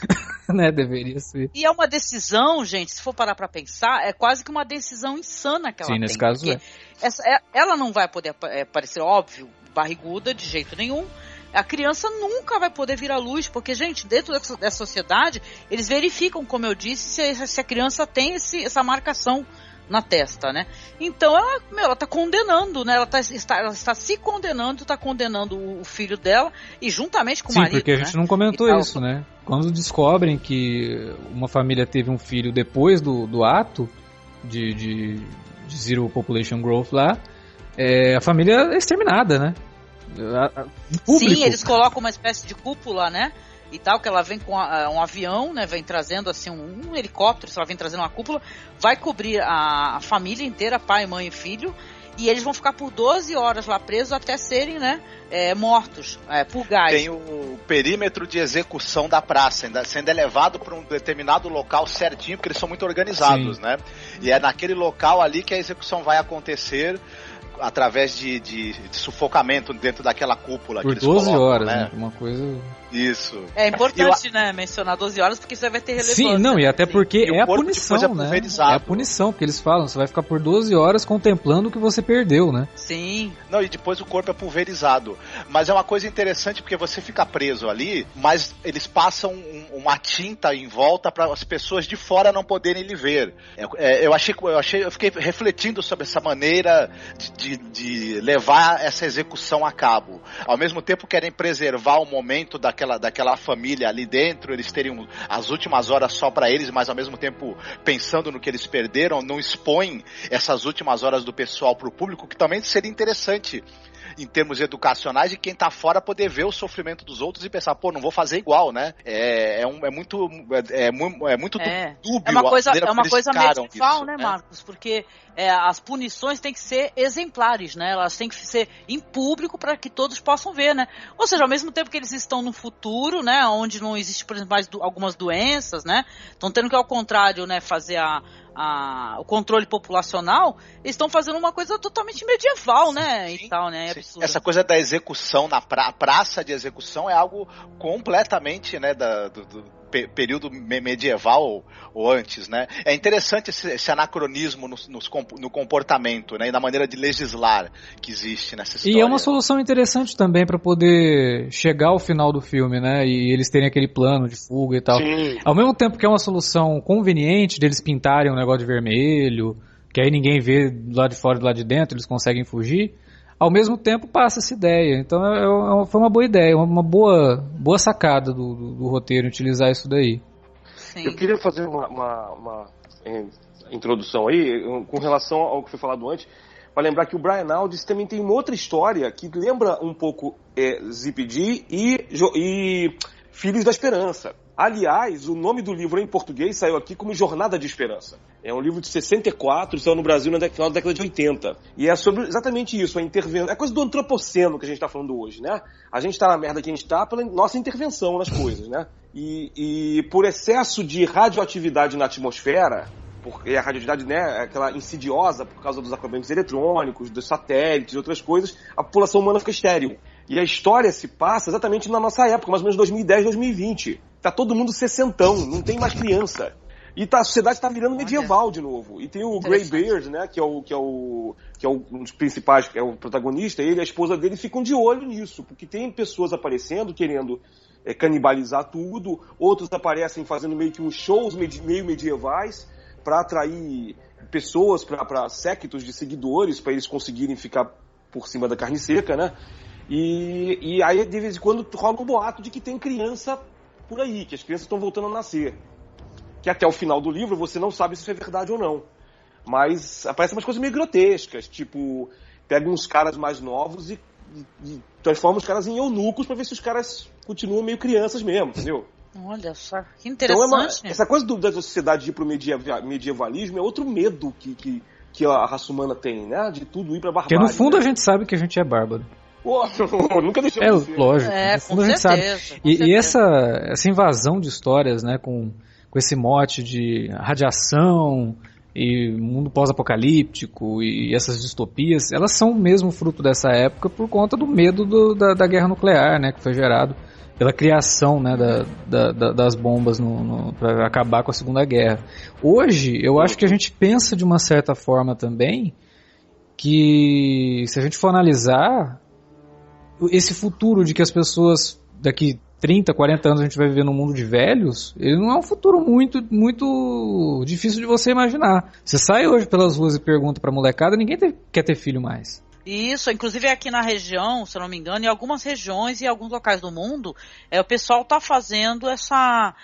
né? Deveria ser. E é uma decisão, gente, se for parar pra pensar, é quase que uma decisão insana que ela tem. Sim, nesse caso ela não vai poder parecer, óbvio, barriguda de jeito nenhum. A criança nunca vai poder vir à luz, porque, gente, dentro dessa sociedade, eles verificam, como eu disse, se a criança tem essa marcação na testa, né? Então ela tá condenando, né? Ela está se condenando, tá condenando o filho dela e juntamente com o marido. Sim, porque a gente não comentou isso, né? Quando descobrem que uma família teve um filho depois do ato de Zero Population Growth lá, a família é exterminada, né? Sim, eles colocam uma espécie de cúpula, né? E tal, que ela vem com um avião, né? Vem trazendo assim um helicóptero, ela vem trazendo uma cúpula, vai cobrir a família inteira, pai, mãe e filho, e eles vão ficar por 12 horas lá presos até serem, né, mortos por gás. Tem o perímetro de execução da praça, sendo elevado para um determinado local certinho, porque eles são muito organizados, né? E é naquele local ali que a execução vai acontecer, através de sufocamento dentro daquela cúpula. Por que eles 12 colocam, horas, né? Uma coisa... Isso. É importante, né, mencionar 12 horas, porque isso vai ter relevância. Sim, não, e até porque é a punição, né? É a punição, porque eles falam, você vai ficar por 12 horas contemplando o que você perdeu, né? Sim. Não, e depois o corpo é pulverizado. Mas é uma coisa interessante, porque você fica preso ali, mas eles passam uma tinta em volta para as pessoas de fora não poderem lhe ver. Eu fiquei refletindo sobre essa maneira de levar essa execução a cabo. Ao mesmo tempo querem preservar o momento daquela família ali dentro, eles terem as últimas horas só para eles, mas ao mesmo tempo pensando no que eles perderam, não expõem essas últimas horas do pessoal para o público, que também seria interessante em termos educacionais, de quem tá fora poder ver o sofrimento dos outros e pensar, não vou fazer igual, né? É muito dúbio. É uma coisa medieval, né, Marcos? Porque as punições têm que ser exemplares, né? Elas têm que ser em público para que todos possam ver, né? Ou seja, ao mesmo tempo que eles estão no futuro, né, onde não existe, por exemplo, mais algumas doenças, né? Estão tendo que, ao contrário, né, fazer o controle populacional, eles estão fazendo uma coisa totalmente medieval, né? Sim, e tal, né? É absurdo. Essa coisa da execução, a praça de execução é algo completamente, né, do período medieval ou antes, né? É interessante esse anacronismo no comportamento, né? E na maneira de legislar que existe nessa história. E é uma solução interessante também para poder chegar ao final do filme, né? E eles terem aquele plano de fuga e tal. Sim. Ao mesmo tempo que é uma solução conveniente deles pintarem um negócio de vermelho, que aí ninguém vê do lado de fora e do lado de dentro, eles conseguem fugir. ao mesmo tempo passa essa ideia. Então foi uma boa ideia, uma boa sacada do roteiro utilizar isso daí. Sim. Eu queria fazer uma introdução aí com relação ao que foi falado antes, para lembrar que o Brian Aldiss também tem uma outra história que lembra um pouco ZPD e Filhos da Esperança. Aliás, o nome do livro em português saiu aqui como Jornada de Esperança. É um livro de 64, saiu no Brasil no final da década de 80. E é sobre exatamente isso, a intervenção. É coisa do antropoceno que a gente está falando hoje, né? A gente está na merda que a gente está pela nossa intervenção nas coisas, né? E por excesso de radioatividade na atmosfera, porque a radioatividade, né, é aquela insidiosa por causa dos acopamentos eletrônicos, dos satélites e outras coisas, a população humana fica estéril. E a história se passa exatamente na nossa época, mais ou menos 2010, 2020. Tá todo mundo sessentão, não tem mais criança. E a sociedade está virando medieval de novo. E tem o Greybeard, né, que é um dos principais, que é o protagonista, ele e a esposa dele ficam de olho nisso, porque tem pessoas aparecendo querendo canibalizar tudo, outros aparecem fazendo meio que uns shows meio medievais para atrair pessoas, para séquitos de seguidores, para eles conseguirem ficar por cima da carne seca, né? E aí, de vez em quando, rola um boato de que tem criança por aí, que as crianças estão voltando a nascer. Que até o final do livro você não sabe se isso é verdade ou não. Mas aparecem umas coisas meio grotescas, tipo, pega uns caras mais novos e transforma os caras em eunucos para ver se os caras continuam meio crianças mesmo, entendeu? Olha só, que interessante. Então essa coisa da sociedade ir pro medievalismo é outro medo que a raça humana tem, né? De tudo ir pra barbárie. Porque no fundo, né? A gente sabe que a gente é bárbaro. Nunca deixamos de ser. Lógico. No fundo a gente sabe. E essa invasão de histórias, né, com esse mote de radiação e mundo pós-apocalíptico e essas distopias, elas são mesmo fruto dessa época por conta do medo da guerra nuclear, né, que foi gerado pela criação, né, das bombas para acabar com a Segunda Guerra. Hoje, eu acho que a gente pensa de uma certa forma também que, se a gente for analisar, esse futuro de que as pessoas daqui 30, 40 anos a gente vai viver num mundo de velhos, ele não é um futuro muito, muito difícil de você imaginar. Você sai hoje pelas ruas e pergunta pra molecada, ninguém quer ter filho mais. Isso, inclusive aqui na região, se eu não me engano, em algumas regiões e alguns locais do mundo, o pessoal está fazendo essa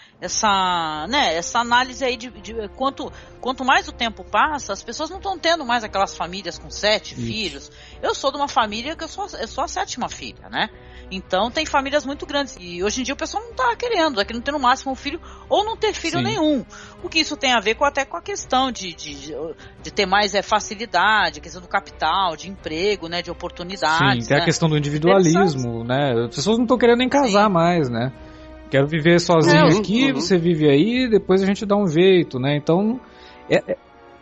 análise aí de quanto mais o tempo passa, as pessoas não estão tendo mais aquelas famílias com 7 filhos. Eu sou de uma família que eu sou a 7ª filha, né? Então tem famílias muito grandes. E hoje em dia o pessoal não está querendo, não ter no máximo um filho ou não ter filho nenhum. O que isso tem a ver até com a questão de ter mais facilidade, a questão do capital, de emprego, né, de oportunidades. Sim, tem a questão do individualismo, né? As pessoas não estão querendo nem casar mais, né? Quero viver sozinho aqui, você vive aí, depois a gente dá um jeito, né? Então...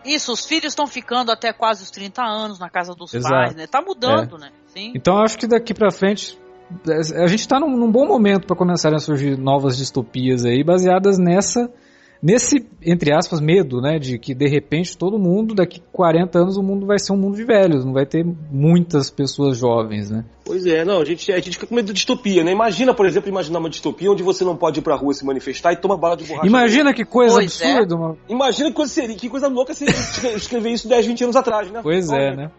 Isso, os filhos estão ficando até quase os 30 anos na casa dos pais, né? Tá mudando, né? Sim. Então eu acho que daqui pra frente a gente tá num bom momento para começarem a surgir novas distopias aí, baseadas nesse, entre aspas, medo, né, de que de repente todo mundo, daqui 40 anos o mundo vai ser um mundo de velhos, não vai ter muitas pessoas jovens, né? Pois é, não, a gente fica com medo de distopia, né? Imagina, por exemplo, uma distopia onde você não pode ir pra rua se manifestar e toma bala de borracha. Imagina que coisa absurda. Imagina que coisa louca seria escrever isso 10, 20 anos atrás, né? Pois é, né?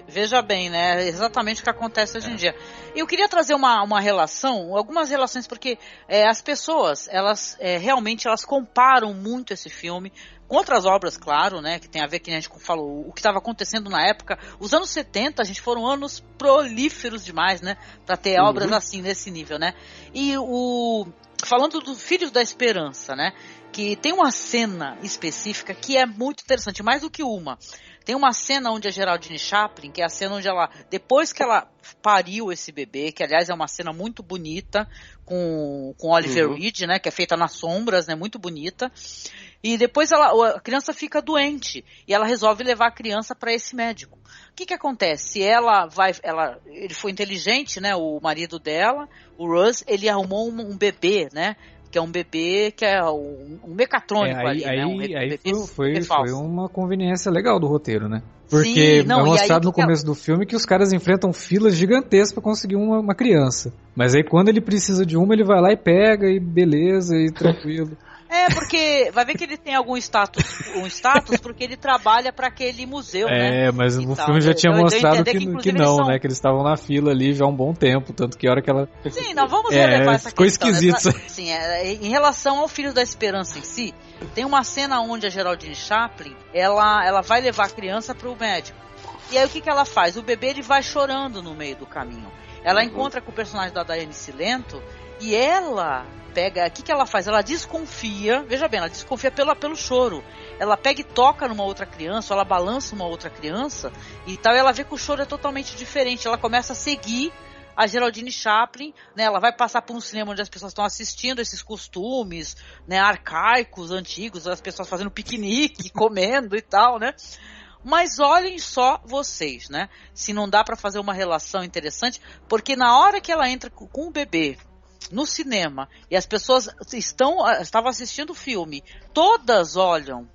Veja bem, né? Exatamente o que acontece hoje em dia. Eu queria trazer uma relação, algumas relações, porque as pessoas, elas realmente elas comparam muito esse filme com outras obras, claro, né, que tem a ver, que a gente falou, o que estava acontecendo na época. Os anos 70, a gente, foram anos prolíferos demais, né, para ter obras assim, nesse nível, né. E falando do Filhos da Esperança, né, que tem uma cena específica que é muito interessante, mais do que uma. Tem uma cena onde a Geraldine Chaplin, que é a cena onde ela, depois que ela pariu esse bebê, que aliás é uma cena muito bonita, com Oliver Reed, né, que é feita nas sombras, né, muito bonita, e depois a criança fica doente, e ela resolve levar a criança para esse médico. O que acontece? Ele foi inteligente, né, o marido dela, o Russ, ele arrumou um bebê, né, que é um bebê que é um mecatrônico foi uma conveniência legal do roteiro, né? Porque é mostrado no começo do filme que os caras enfrentam filas gigantescas para conseguir uma criança. Mas aí quando ele precisa de uma, ele vai lá e pega, e beleza, e tranquilo. Porque vai ver que ele tem algum status porque ele trabalha para aquele museu, né? Mas no filme já tinha mostrado que não, né? Que eles estavam na fila ali já há um bom tempo, tanto que a hora que ela... Sim, não, vamos relevar essa ficou questão. Ficou esquisito. Sim, em relação ao Filho da Esperança em si, tem uma cena onde a Geraldine Chaplin, ela vai levar a criança pro médico. E aí o que ela faz? O bebê ele vai chorando no meio do caminho. Ela encontra com o personagem da Daiane Cilento e ela pega... O que ela faz? Ela desconfia, veja bem, ela desconfia pelo choro. Ela pega e toca numa outra criança, ela balança uma outra criança e tal, e ela vê que o choro é totalmente diferente. Ela começa a seguir a Geraldine Chaplin, né? Ela vai passar por um cinema onde as pessoas estão assistindo esses costumes, né, arcaicos, antigos, as pessoas fazendo piquenique, comendo e tal, né? Mas olhem só vocês, né? Se não dá para fazer uma relação interessante, porque na hora que ela entra com o bebê no cinema e as pessoas estavam assistindo o filme, todas olham,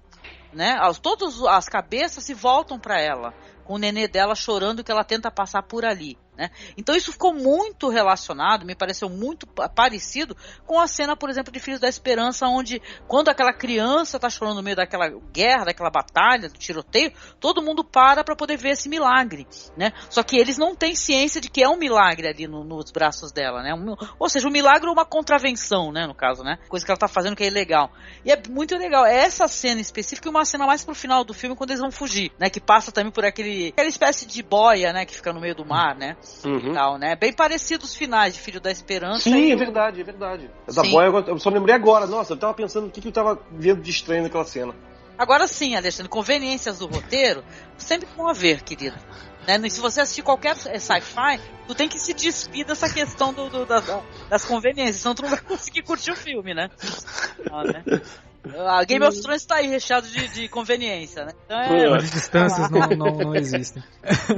né? Todas as cabeças se voltam para ela, com o nenê dela chorando que ela tenta passar por ali, né? Então isso ficou muito relacionado, me pareceu muito parecido com a cena, por exemplo, de Filhos da Esperança, onde quando aquela criança está chorando no meio daquela guerra, daquela batalha, do tiroteio, todo mundo para poder ver esse milagre, né? Só que eles não têm ciência de que é um milagre ali nos braços dela, né? Ou seja, um milagre ou uma contravenção, né, no caso, né? Coisa que ela está fazendo que é ilegal. E é muito legal, essa cena específica e uma cena mais pro final do filme, quando eles vão fugir, né? Que passa também por aquela espécie de boia, né? Que fica no meio do mar, né? Uhum. Tal, né? Bem parecidos os finais de Filho da Esperança. Sim, é verdade. Da boia, eu só lembrei agora. Nossa, eu tava pensando o que eu tava vendo de estranho naquela cena. Agora sim, Alexandre, conveniências do roteiro sempre vão haver, querido. Né? E se você assistir qualquer sci-fi, tu tem que se despir dessa questão das conveniências, senão tu não vai conseguir curtir o filme, né? Né? A Game of Thrones tá aí recheado de conveniência, né? Então as distâncias não existem.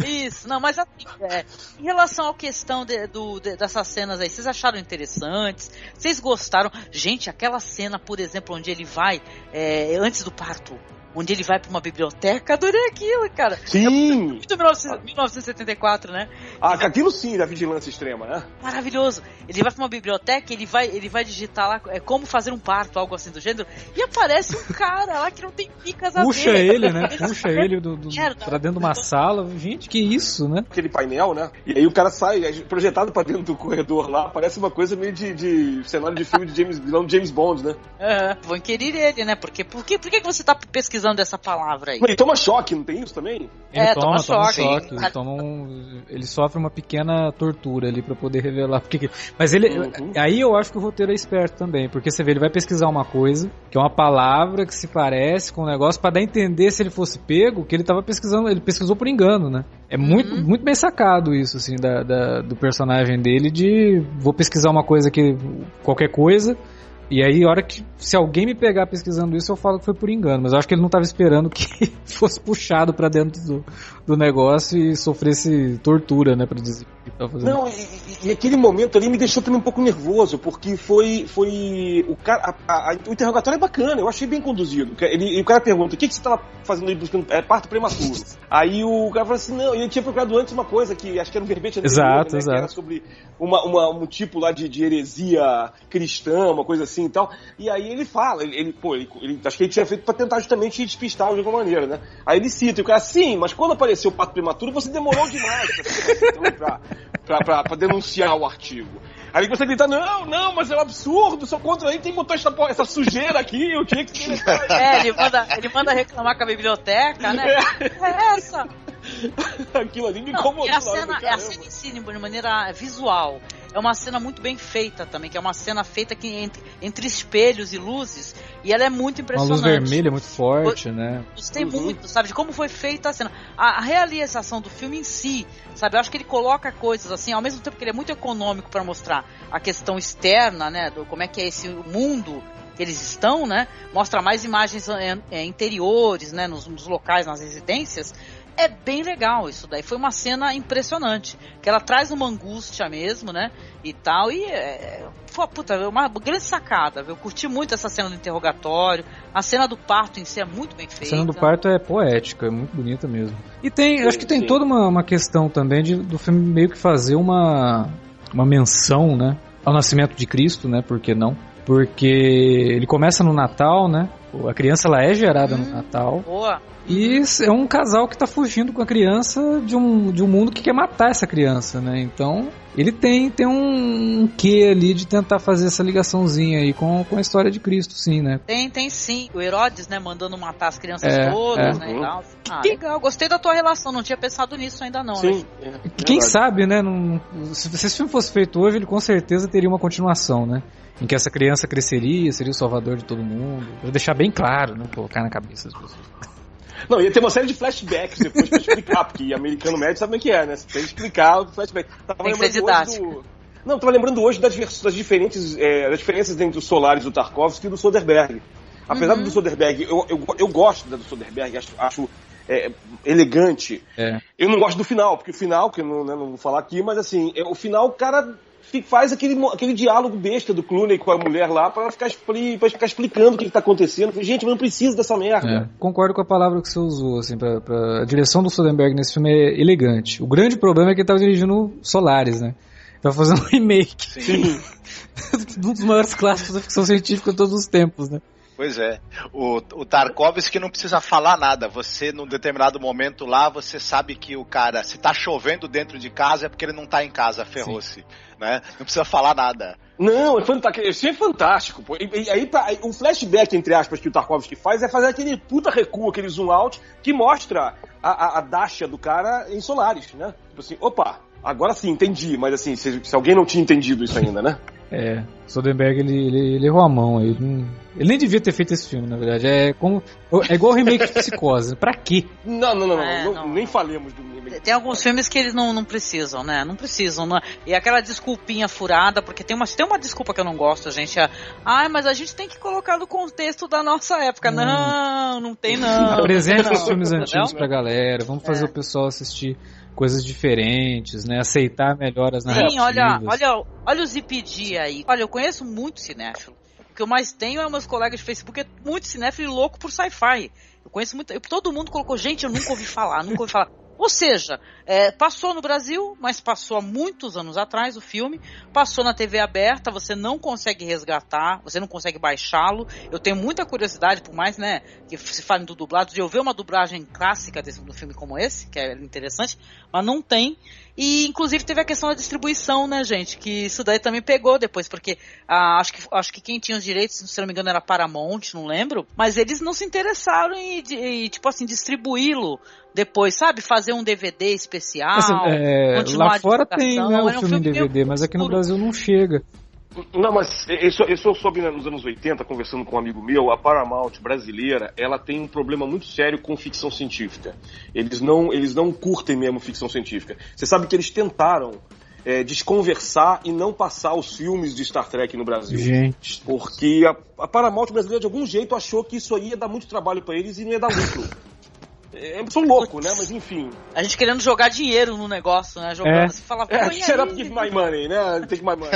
Isso, não, mas assim, em relação à questão dessas cenas aí, vocês acharam interessantes? Vocês gostaram? Gente, aquela cena, por exemplo, onde ele vai antes do parto, onde ele vai pra uma biblioteca, adorei aquilo, cara. Sim! Muito 1974, né? Aquilo sim, da vigilância extrema, né? Maravilhoso. Ele vai pra uma biblioteca, ele vai digitar lá como fazer um parto, algo assim do gênero, e aparece um cara lá que não tem picas a Puxa ver. Ele, né? Puxa ele pra dentro de uma sala. Gente, que isso, né? Aquele painel, né? E aí o cara sai, projetado pra dentro do corredor lá, parece uma coisa meio de cenário de filme de James Bond, né? Vou inquirir ele, né? Por que você tá pesquisando essa palavra aí? Ele toma choque, não tem isso também? Ele toma choque. Ele sofre uma pequena tortura ali pra poder revelar. Mas ele. Aí eu acho que o roteiro é esperto também, porque você vê, ele vai pesquisar uma coisa, que é uma palavra que se parece com um negócio, pra dar a entender, se ele fosse pego, que ele tava pesquisando, ele pesquisou por engano, né? É muito bem sacado isso, assim, do personagem dele, de vou pesquisar uma coisa que. Qualquer coisa. E aí, a hora que, se alguém me pegar pesquisando isso, eu falo que foi por engano. Mas eu acho que ele não estava esperando que fosse puxado para dentro do negócio e sofresse tortura, né, para dizer o que estava fazendo. Não, e aquele momento ali me deixou também um pouco nervoso, porque foi o cara, o interrogatório é bacana, eu achei bem conduzido. O cara pergunta, o que você estava fazendo aí buscando parto prematuro? Aí o cara fala assim, não, ele tinha procurado antes uma coisa que acho que era um verbete anterior, né, que era sobre um tipo lá de heresia cristã, uma coisa assim e tal. E aí ele fala, ele acho que ele tinha feito pra tentar justamente despistar de alguma maneira, né? Aí ele cita, e o cara, sim, mas quando apareceu o parto prematuro, você demorou demais pra denunciar o artigo. Aí você grita, não, mas é um absurdo, sou contra ele, tem que botar essa sujeira aqui, o que que ele manda reclamar com a biblioteca, né? É essa. Aquilo ali me incomodou. A cena em si, de maneira visual, é uma cena muito bem feita também, que é uma cena feita entre espelhos e luzes, e ela é muito impressionante. Uma luz vermelha muito forte, né? Gostei muito, sabe, de como foi feita a cena. A realização do filme em si, sabe, eu acho que ele coloca coisas assim, ao mesmo tempo que ele é muito econômico para mostrar a questão externa, né, do como é que é esse mundo que eles estão, né, mostra mais imagens interiores, né, nos locais, nas residências. É bem legal isso daí, foi uma cena impressionante, que ela traz uma angústia mesmo, né, e tal, e uma grande sacada, eu curti muito essa cena do interrogatório, a cena do parto em si é muito bem feita. A cena do parto é poética, é muito bonita mesmo. E acho que tem toda uma questão também do filme meio que fazer uma menção, né, ao nascimento de Cristo, né, por que não? porque ele começa no Natal, né? A criança ela é gerada no Natal. Boa. E é um casal que tá fugindo com a criança de um mundo que quer matar essa criança, né? Então, ele tem um quê ali de tentar fazer essa ligaçãozinha aí com a história de Cristo, sim, né? Tem sim. O Herodes, né, mandando matar as crianças todas, né, e tal. Legal. Gostei da tua relação, não tinha pensado nisso ainda não, sim, né? Quem sabe, né, se esse filme fosse feito hoje, ele com certeza teria uma continuação, né? Em que essa criança cresceria, seria o salvador de todo mundo. Pra deixar bem claro, não colocar na cabeça das pessoas. Não, ia ter uma série de flashbacks depois pra explicar, porque americano médio sabe o que é, né? Você tem que explicar o flashback. Tem que ser didático. Não, tava lembrando hoje das diferenças entre os Solaris do Tarkovsky e do Soderbergh. Apesar do Soderbergh, eu gosto do Soderbergh, acho elegante. Eu não gosto do final, porque o final, que eu não vou falar aqui, mas assim, o final, o cara faz aquele diálogo besta do Clooney com a mulher lá pra ficar explicando o que tá acontecendo. Gente, mas não precisa dessa merda. Concordo com a palavra que você usou, assim, a direção do Soderbergh nesse filme é elegante. O grande problema é que ele tava dirigindo Solaris, né? Tava fazendo um remake. Sim. Um dos maiores clássicos da ficção científica de todos os tempos, né? Pois é. O Tarkovsky não precisa falar nada. Você, num determinado momento lá, você sabe que o cara, se tá chovendo dentro de casa, é porque ele não tá em casa, ferrou-se. Né? Não precisa falar nada. Não, isso é fantástico. Pô. E aí, o flashback, entre aspas, que o Tarkovsky faz é fazer aquele puta recuo, aquele zoom out, que mostra a Dasha do cara em Solaris, né? Tipo assim, opa, agora sim, entendi. Mas assim, se alguém não tinha entendido isso ainda, né? Soderbergh, ele errou a mão aí. Ele nem devia ter feito esse filme, na verdade. É igual o remake de Psicose. Pra quê? Não, nem falemos do remake. Tem alguns filmes que eles não precisam, né? Não precisam. Não. E aquela desculpinha furada, porque tem uma desculpa que eu não gosto, gente. Mas a gente tem que colocar no contexto da nossa época. Não tem não. Apresenta os filmes antigos pra galera. Vamos fazer o pessoal assistir coisas diferentes, né? Aceitar melhor as narrativas. Sim, olha o ZPD aí. Olha, eu conheço muito cinéfilo. O que eu mais tenho é meus colegas de Facebook, é muito cinéfilo e louco por sci-fi. Eu conheço muito. Todo mundo colocou, gente, eu nunca ouvi falar. Ou seja, passou no Brasil, mas passou há muitos anos atrás o filme, passou na TV aberta, você não consegue resgatar, você não consegue baixá-lo. Eu tenho muita curiosidade, por mais, né, que se falem do dublado, de eu ver uma dublagem clássica do filme como esse, que é interessante, mas não tem. E inclusive teve a questão da distribuição, né, gente, que isso daí também pegou depois, porque acho que quem tinha os direitos, se não me engano, era Paramount, não lembro, mas eles não se interessaram em tipo assim, distribuí-lo depois, sabe? Fazer um DVD especial, lá fora tem, né, o filme em DVD, mas aqui no Brasil não chega. Não, mas isso eu soube nos anos 80, conversando com um amigo meu, a Paramount brasileira, ela tem um problema muito sério com ficção científica. Eles não curtem mesmo ficção científica. Você sabe que eles tentaram desconversar e não passar os filmes de Star Trek no Brasil. Gente. Porque a Paramount brasileira, de algum jeito, achou que isso aí ia dar muito trabalho pra eles e não ia dar lucro. Sou louco, né? Mas enfim. A gente querendo jogar dinheiro no negócio, né? Jogando assim, falava, será porque my money, né? Take my money.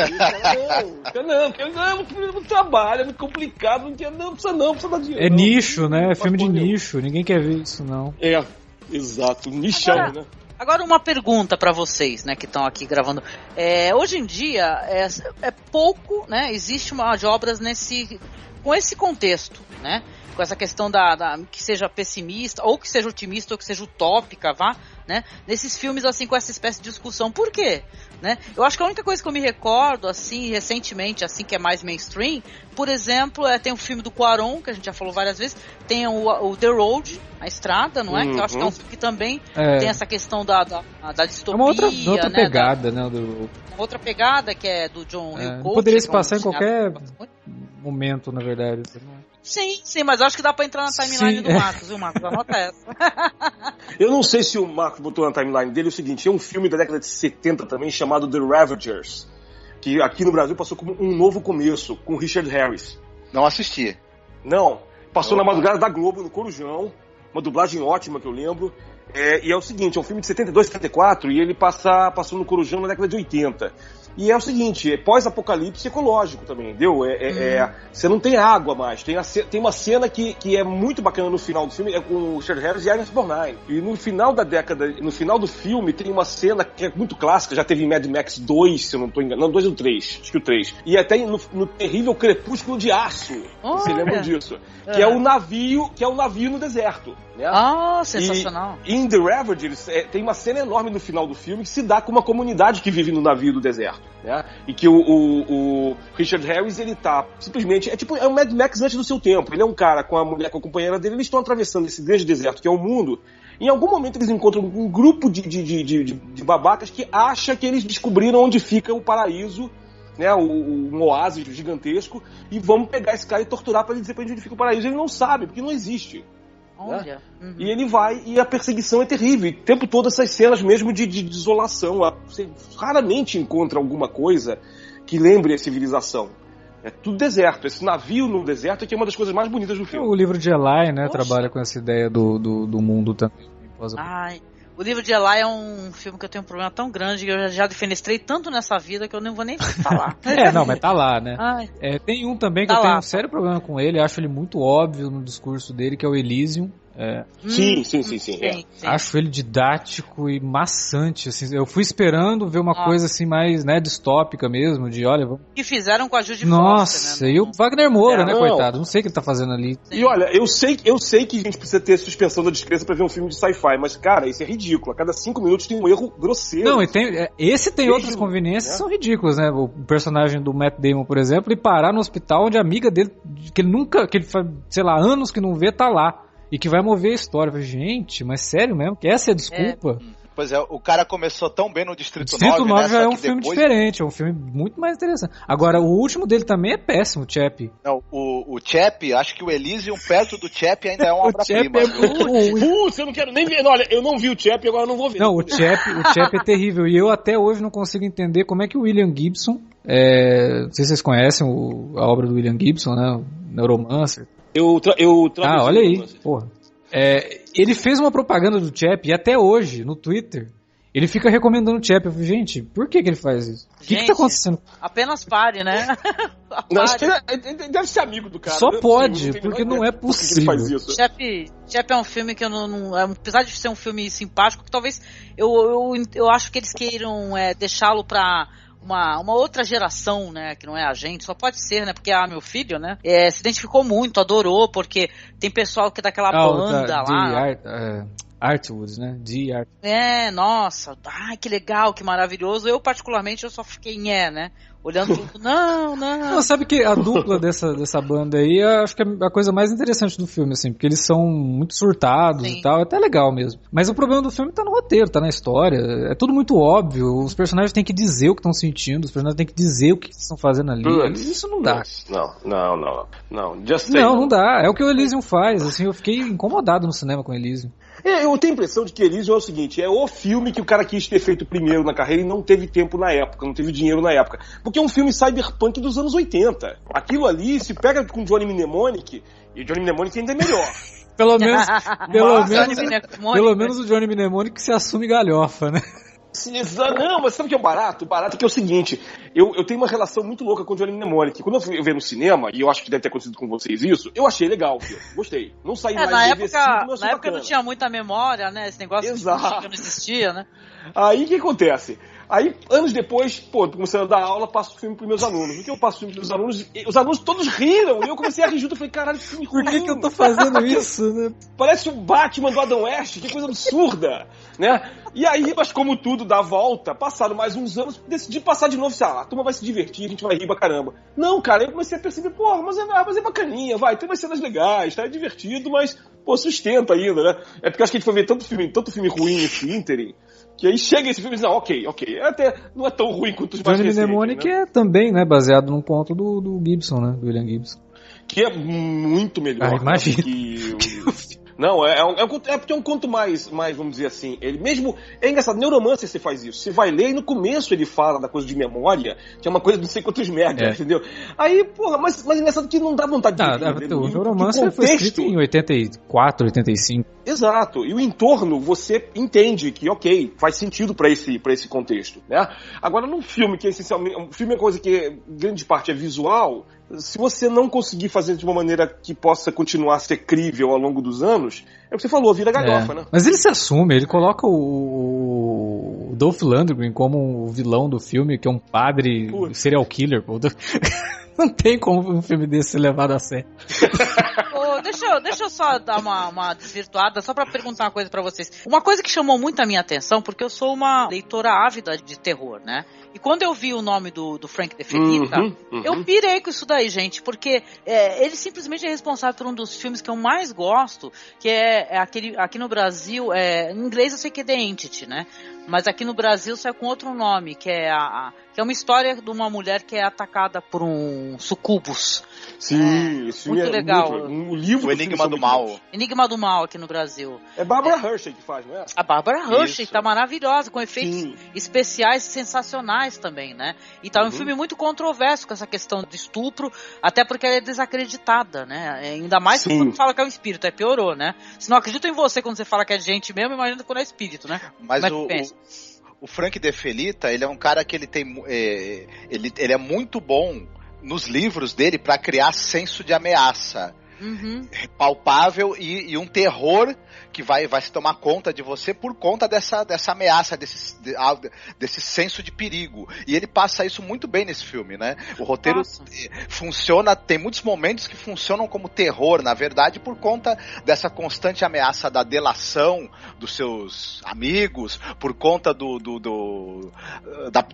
Não trabalho, é muito complicado, não precisa dar dinheiro. É nicho, né? É filme de nicho, ninguém quer ver isso, não. Exato, nichão, né? Agora uma pergunta pra vocês, né, que estão aqui gravando. Hoje em dia, é pouco, né? Existe uma de obras com esse contexto, né? Com essa questão que seja pessimista, ou que seja otimista, ou que seja utópica, né? Nesses filmes, assim, com essa espécie de discussão. Por quê? Né? Eu acho que a única coisa que eu me recordo, assim, recentemente, assim, que é mais mainstream, por exemplo, tem o filme do Cuarón, que a gente já falou várias vezes, tem o The Road, A Estrada, não é? Que eu acho que é um filme que também tem essa questão da distopia. É uma outra pegada, né? Outra pegada, que é do John Hill Coach. Poderia se passar em qualquer momento, na verdade. Sim, mas eu acho que dá pra entrar na timeline do Marcos, viu, Marcos? Anota essa. Eu não sei se o Marcos botou na timeline dele o seguinte, é um filme da década de 70 também, chamado The Ravagers, que aqui no Brasil passou como Um Novo Começo, com Richard Harris. Não assisti. Não, passou na madrugada da Globo, no Corujão, uma dublagem ótima que eu lembro, e é o seguinte, é um filme de 72, 74, e ele passou no Corujão na década de 80. E é o seguinte, é pós-apocalipse ecológico também, entendeu? Você não tem água mais. Tem uma cena que é muito bacana no final do filme, é com o Richard Harris e Ernest Borgnine. E no final da década, no final do filme, tem uma cena que é muito clássica, já teve em Mad Max 2, se eu não estou enganado. Não, 2 ou 3, acho que o 3. E até no terrível Crepúsculo de Aço, você lembra disso? Que é o navio no deserto. Né? Sensacional. E em The Ravages tem uma cena enorme no final do filme que se dá com uma comunidade que vive no navio do deserto, né? E que o Richard Harris, ele tá simplesmente, é um Mad Max antes do seu tempo. Ele é um cara com a mulher, com a companheira dele, eles estão atravessando esse grande deserto que é o mundo. Em algum momento eles encontram um grupo de babacas que acha que eles descobriram onde fica o paraíso, né, um oásis gigantesco, e vamos pegar esse cara e torturar para ele dizer pra gente onde fica o paraíso. Ele não sabe, porque não existe. Né? E ele vai, e a perseguição é terrível. E o tempo todo essas cenas mesmo de desolação. Você raramente encontra alguma coisa que lembre a civilização. É tudo deserto. Esse navio no deserto é que é uma das coisas mais bonitas do filme. O livro de Eli, né, trabalha com essa ideia do mundo também. O livro de Eli é um filme que eu tenho um problema tão grande que eu já defenestrei tanto nessa vida que eu não vou nem falar. Mas tá lá, né? Tem um também que eu tenho um sério problema com ele, acho ele muito óbvio no discurso dele, que é o Elysium. Sim. Acho ele didático e maçante, assim. Eu fui esperando ver uma coisa assim mais, né, distópica mesmo, de olha, vamos... Que fizeram com a Judy Foster, Foster, né? E o Wagner Moura, né, coitado? Não sei o que ele tá fazendo ali. Sim. E olha, eu sei que a gente precisa ter suspensão da descrença pra ver um filme de sci-fi, mas, cara, isso é ridículo. A cada 5 minutos tem um erro grosseiro. Não, e esse tem outras conveniências que são ridículas, né? O personagem do Matt Damon, por exemplo, ele parar no hospital onde a amiga dele, que ele faz, sei lá, anos que não vê, tá lá. E que vai mover a história. Eu falei, gente, mas sério mesmo? Que essa é a desculpa? Pois é, o cara começou tão bem no Distrito 9. Distrito 9 já é um filme diferente, é um filme muito mais interessante. Agora, o último dele também é péssimo, o Chap. Não, o Chap, acho que o Elysium perto do Chap ainda é uma obra-prima. O Chap é muito ruim. Eu não quero nem ver. Olha, eu não vi o Chap, agora eu não vou ver. Não, o Chap é terrível. E eu até hoje não consigo entender como é que o William Gibson, não sei se vocês conhecem a obra do William Gibson, né? O Neuromancer. Olha aí, porra. Ele fez uma propaganda do Chap e até hoje, no Twitter, ele fica recomendando o Chap. Eu falei, gente, por que ele faz isso? O que tá acontecendo? Apenas pare, né? Deve ser amigo do cara. Só pode, porque não é possível. Ele faz isso. Chap é um filme que eu não apesar de ser um filme simpático, que talvez eu acho que eles queiram deixá-lo pra uma outra geração, né, que não é a gente, só pode ser, né, porque meu filho, né, se identificou muito, adorou, porque tem pessoal que é daquela banda lá. Artwoods, né, nossa, que legal, que maravilhoso. Eu particularmente, eu só fiquei né, olhando tudo, não. Sabe que a dupla dessa banda aí, eu acho que é a coisa mais interessante do filme, assim, porque eles são muito surtados e tal, é até legal mesmo. Mas o problema do filme tá no roteiro, tá na história, é tudo muito óbvio, os personagens têm que dizer o que estão sentindo, os personagens têm que dizer o que estão fazendo ali, isso não dá. Não dá, é o que o Elysium faz, assim, eu fiquei incomodado no cinema com o Elysium. Eu tenho a impressão de que Elysium é o seguinte, é o filme que o cara quis ter feito primeiro na carreira e não teve tempo na época, não teve dinheiro na época. Porque é um filme cyberpunk dos anos 80. Aquilo ali se pega com Johnny Mnemonic, e Johnny Mnemonic ainda é melhor. Pelo menos o Johnny Mnemonic se assume galhofa, né? Não, mas sabe o que é barato? O barato é que é o seguinte, eu tenho uma relação muito louca com o Johnny Mnemonic. Quando eu fui ver no cinema, e eu acho que deve ter acontecido com vocês isso, eu achei legal, filho. Gostei. Não saí mais na de época, na época não tinha muita memória, né? Esse negócio de não existia, né? Aí o que acontece? Aí, anos depois, começando a dar aula, passo o filme pros meus alunos. O que eu passo o filme pros meus alunos? Os alunos todos riram, e eu comecei a rir junto. Eu falei, caralho, que filme ruim. Por que eu tô fazendo isso, né? Parece o Batman do Adam West, que coisa absurda, né? E aí, mas como tudo dá volta, passaram mais uns anos, decidi passar de novo, a turma vai se divertir, a gente vai rir pra caramba. Não, cara, eu comecei a perceber, mas é bacaninha, tem umas cenas legais, tá? É divertido, mas, sustenta ainda, né? É porque acho que a gente foi ver tanto filme ruim nesse ínterim, que aí chega esse filme e diz, ok, até não é tão ruim quanto os mais recentes. Johnny Mnemonic, né? É também, né, baseado num conto do Gibson, né, do William Gibson. Que é muito melhor. Imagina. Não, é um conto mais, vamos dizer assim, ele mesmo, é engraçado, Neuromancer você faz isso, você vai ler e no começo ele fala da coisa de memória, que é uma coisa de não sei quantos megas, entendeu? Aí, porra, mas é engraçado que não dá vontade de ler. O Neuromancer foi escrito em 84, 85. Exato, e o entorno você entende que, ok, faz sentido pra esse contexto, né? Agora, num filme que essencialmente, um filme é coisa que grande parte é visual, se você não conseguir fazer de uma maneira que possa continuar a ser crível ao longo dos anos, é o que você falou, vira galhofa, né? Mas ele se assume, ele coloca o Dolph Lundgren como o vilão do filme, que é um padre serial killer, pô. Não tem como um filme desse ser levado a sério. Deixa eu só dar uma desvirtuada, só pra perguntar uma coisa pra vocês. Uma coisa que chamou muito a minha atenção, porque eu sou uma leitora ávida de terror, né? E quando eu vi o nome do Frank De Felitta, eu pirei com isso daí, gente, porque ele simplesmente é responsável por um dos filmes que eu mais gosto, que é aquele, aqui no Brasil, em inglês eu sei que é The Entity, né? Mas aqui no Brasil sai com outro nome, que é uma história de uma mulher que é atacada por um sucubus. Sim, esse muito legal. O livro O Enigma do Mal. Enigma do Mal aqui no Brasil. É Barbara Hershey que faz, não é? A Barbara Hershey tá maravilhosa, com efeitos especiais sensacionais também, né? E tá um filme muito controverso com essa questão de estupro, até porque ela é desacreditada, né? Ainda mais quando fala que é um espírito, piorou, né? Se não acredito em você quando você fala que é gente mesmo, imagina quando é espírito, né? Mas o Frank De Felitta, ele é um cara que ele é muito bom nos livros dele para criar senso de ameaça. Palpável e um terror que vai se tomar conta de você por conta dessa ameaça, desse senso de perigo. E ele passa isso muito bem nesse filme, né? O roteiro funciona, tem muitos momentos que funcionam como terror, na verdade, por conta dessa constante ameaça da delação dos seus amigos, por conta do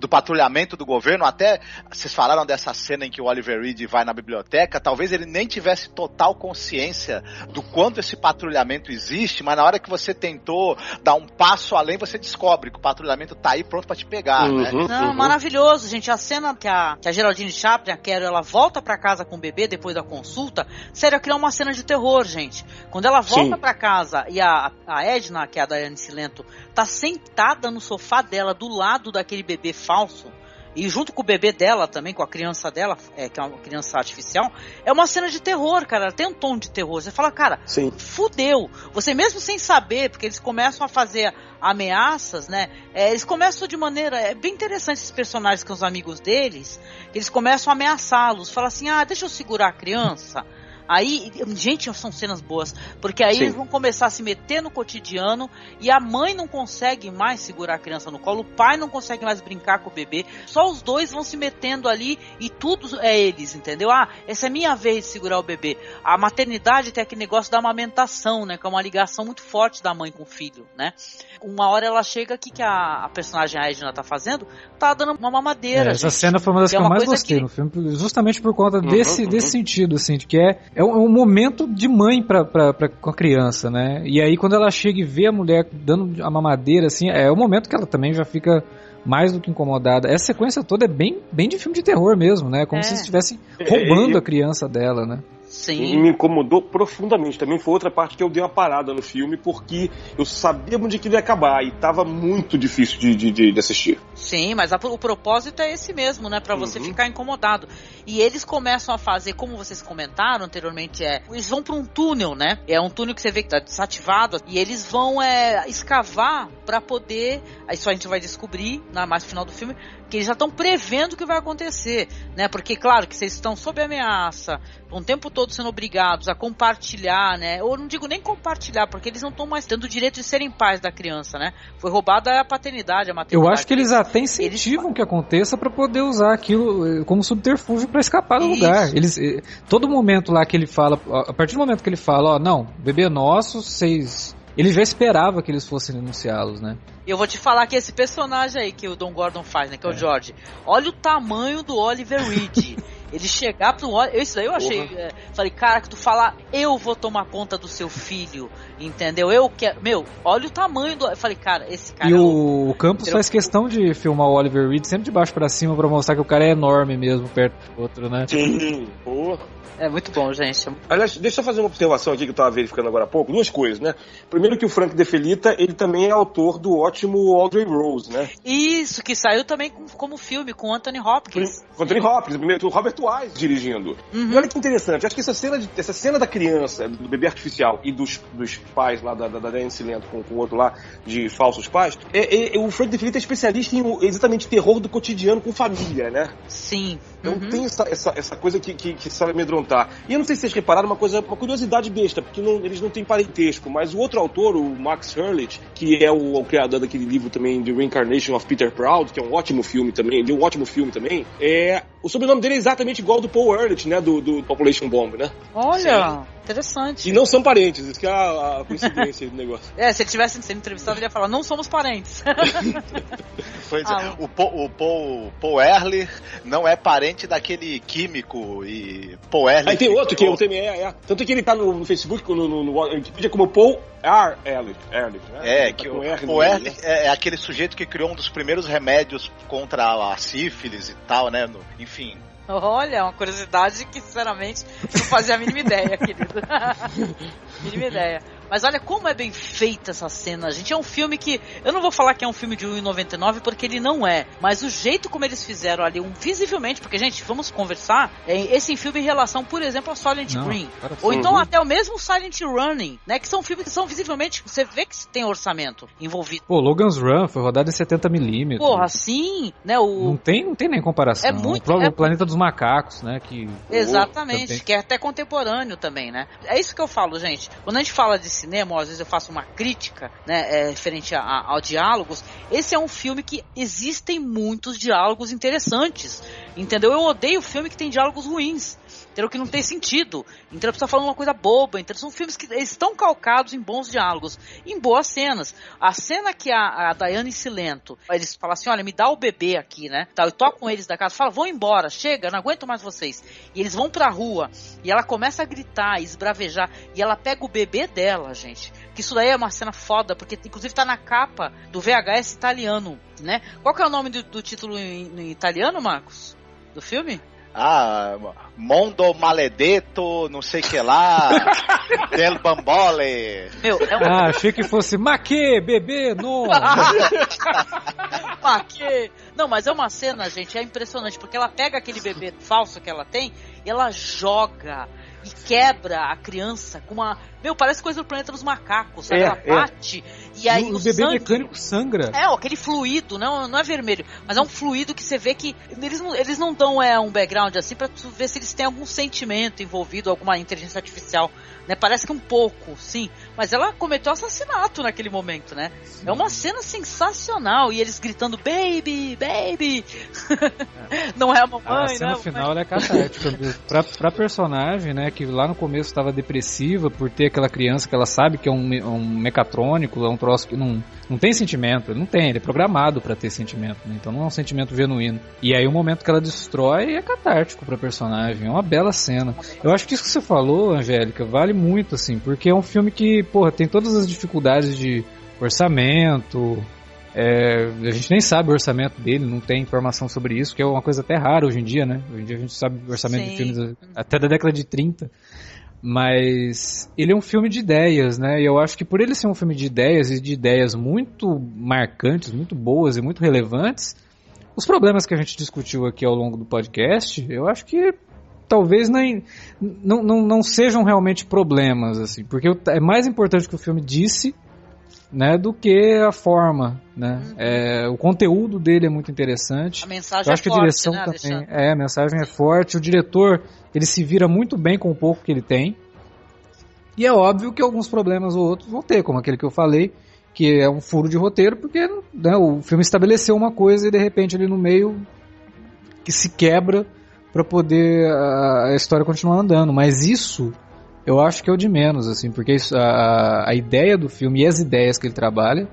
patrulhamento do governo. Até vocês falaram dessa cena em que o Oliver Reed vai na biblioteca, talvez ele nem tivesse total consciência do quanto esse patrulhamento existe, mas na hora que você tentou dar um passo além, você descobre que o patrulhamento tá aí pronto pra te pegar, né? Não, maravilhoso, gente. A cena que a Geraldine Chaplin, a Carol, ela volta pra casa com o bebê depois da consulta, sério, aquilo é uma cena de terror, gente. Quando ela volta pra casa e a Edna, que é a Daiane Cilento, tá sentada no sofá dela, do lado daquele bebê falso, e junto com o bebê dela também, com a criança dela, que é uma criança artificial, é uma cena de terror, cara. Ela tem um tom de terror. Você fala, cara, fudeu. Você mesmo sem saber, porque eles começam a fazer ameaças, né? Eles começam de maneira... É bem interessante esses personagens com os amigos deles, eles começam a ameaçá-los. Fala assim, deixa eu segurar a criança. Aí, gente, são cenas boas, porque aí eles vão começar a se meter no cotidiano e a mãe não consegue mais segurar a criança no colo, o pai não consegue mais brincar com o bebê, só os dois vão se metendo ali e tudo é eles, entendeu? Essa é minha vez de segurar o bebê. A maternidade tem aquele negócio da amamentação, né, que é uma ligação muito forte da mãe com o filho, né? Uma hora ela chega, o que a personagem, a Edna, tá fazendo? Tá dando uma mamadeira, Essa cena foi uma das que eu mais gostei no filme, justamente por conta desse sentido, assim, de que é um momento de mãe com a criança, né? E aí quando ela chega e vê a mulher dando a mamadeira, assim, é o momento que ela também já fica mais do que incomodada. Essa sequência toda é bem de filme de terror mesmo, né? Como se estivessem roubando a criança dela, né? Sim. E me incomodou profundamente. Também foi outra parte que eu dei uma parada no filme, porque eu sabia onde que ele ia acabar e tava muito difícil de assistir. Sim, mas o propósito é esse mesmo, né? Pra você ficar incomodado. E eles começam a fazer, como vocês comentaram anteriormente, eles vão pra um túnel, né? É um túnel que você vê que tá desativado, e eles vão escavar pra poder... Isso a gente vai descobrir mais no final do filme, que eles já estão prevendo o que vai acontecer, né? Porque, claro, que vocês estão sob ameaça, o tempo todo sendo obrigados a compartilhar, né? Ou não digo nem compartilhar, porque eles não estão mais tendo o direito de serem pais da criança, né? Foi roubada a paternidade, a maternidade. Eu acho que eles até incentivam que aconteça para poder usar aquilo como subterfúgio para escapar do lugar. Todo momento lá que ele fala, a partir do momento que ele fala, não, bebê nosso, vocês... Ele já esperava que eles fossem denunciá-los, né? Eu vou te falar que esse personagem aí que o Don Gordon faz, né? Que é o George. Olha o tamanho do Oliver Reed. Ele chegar pro Oliver, isso daí eu achei, falei, cara, que tu falar, eu vou tomar conta do seu filho, entendeu? Eu quero, olha o tamanho do, eu falei, cara, esse cara... E o Campos faz questão de filmar o Oliver Reed sempre de baixo pra cima pra mostrar que o cara é enorme mesmo perto do outro, né? Sim, É muito bom, gente. Aliás, deixa eu fazer uma observação aqui que eu estava verificando agora há pouco. Duas coisas, né? Primeiro que o Frank De Felitta, ele também é autor do ótimo Audrey Rose, né? Isso, que saiu também como filme, com Anthony Hopkins. Com Anthony Hopkins, primeiro, o Robert Wise dirigindo. E olha que interessante, acho que essa cena da criança, do bebê artificial e dos pais lá, da Nancy Lento com o outro lá, de falsos pais, o Frank De Felitta é especialista em exatamente terror do cotidiano com família, né? Sim. Então tem essa coisa que sabe amedrontar. E eu não sei se vocês repararam uma curiosidade besta, porque eles não têm parentesco, mas o outro autor, o Max Hurley, que é o criador daquele livro também, The Reincarnation of Peter Proud, que é um ótimo filme também, o sobrenome dele é exatamente igual ao do Paul Ehrlich, né, do Population Bomb, né? Olha, sim. Interessante. E não são parentes, isso que é a coincidência do negócio. Se ele tivesse sendo entrevistado, ele ia falar, não somos parentes. Pois é, o Paul Ehrlich não é parente daquele químico e Paul Ehrlich... Aí tem outro que eu também tanto que ele tá no Facebook, no Wikipedia como Paul R. Ehrlich, né? Que o Paul Ehrlich é aquele sujeito que criou um dos primeiros remédios contra a sífilis e tal, né? Enfim... Olha, uma curiosidade que, sinceramente, não fazia a mínima ideia, querido. Mínima ideia. Mas olha como é bem feita essa cena, gente. É um filme que... Eu não vou falar que é um filme de 1,99 porque ele não é. Mas o jeito como eles fizeram ali, visivelmente... Porque, gente, vamos conversar. Esse filme em relação, por exemplo, a Silent Green. Ou então até o mesmo Silent Running, né? Que são filmes que são visivelmente... Você vê que tem orçamento envolvido. Pô, Logan's Run foi rodado em 70mm. Porra, sim, né? Não tem nem comparação. É muito... O Planeta dos Macacos, né? Exatamente, que é até contemporâneo também, né? É isso que eu falo, gente. Quando a gente fala de cinema, às vezes eu faço uma crítica, né, referente ao diálogos. Esse é um filme que existem muitos diálogos interessantes, entendeu? Eu odeio filme que tem diálogos ruins, entendeu? Que não tem sentido, entendeu? A pessoa falando uma coisa boba, entendeu? São filmes que estão calcados em bons diálogos, em boas cenas. A cena que a Diane Silento, eles falam assim, olha, me dá o bebê aqui, né? Eu toco com eles da casa, fala, vão embora, chega, não aguento mais vocês. E eles vão pra rua, e ela começa a gritar, esbravejar, e ela pega o bebê dela, gente. Que isso daí é uma cena foda, porque inclusive tá na capa do VHS italiano, né? Qual que é o nome do título em italiano, Marcos? Do filme? Mondo Maledetto, não sei que lá, Del Bambole. Achei que fosse Maquê, bebê, não. Maquê. Não, mas é uma cena, gente, é impressionante, porque ela pega aquele bebê falso que ela tem e ela joga e quebra a criança com uma... parece coisa do Planeta dos Macacos, sabe? Ela bate e aí o bebê mecânico sangra. Aquele fluido, não é vermelho, mas é um fluido que você vê que eles não dão um background assim pra tu ver se eles têm algum sentimento envolvido, alguma inteligência artificial, né? Parece que um pouco, sim, mas ela cometeu assassinato naquele momento, né? Sim. É uma cena sensacional, e eles gritando, baby, baby. Não é a mamãe, a cena final é catártica pra personagem, né, que lá no começo estava depressiva por ter aquela criança que ela sabe que é um mecatrônico, é um troço que não tem sentimento, ele é programado pra ter sentimento, né? Então não é um sentimento genuíno. E aí o momento que ela destrói é catártico pra personagem, é uma bela cena. Eu acho que isso que você falou, Angélica, vale muito, assim, porque é um filme que, tem todas as dificuldades de orçamento, a gente nem sabe o orçamento dele, não tem informação sobre isso, que é uma coisa até rara hoje em dia, né? Hoje em dia a gente sabe o orçamento de filmes até da década de 30. Mas ele é um filme de ideias, né? E eu acho que por ele ser um filme de ideias e de ideias muito marcantes, muito boas e muito relevantes, os problemas que a gente discutiu aqui ao longo do podcast, eu acho que talvez não sejam realmente problemas, assim, porque é mais importante que o filme disse, né, do que a forma, né? O conteúdo dele é muito interessante. A mensagem eu acho que a direção, né, também a mensagem é forte. O diretor, ele se vira muito bem com o pouco que ele tem. E é óbvio que alguns problemas ou outros vão ter, como aquele que eu falei, que é um furo de roteiro, porque, né, o filme estabeleceu uma coisa e de repente ali no meio que se quebra para poder a história continuar andando. Mas isso eu acho que é o de menos, assim, porque a ideia do filme e as ideias que ele trabalha,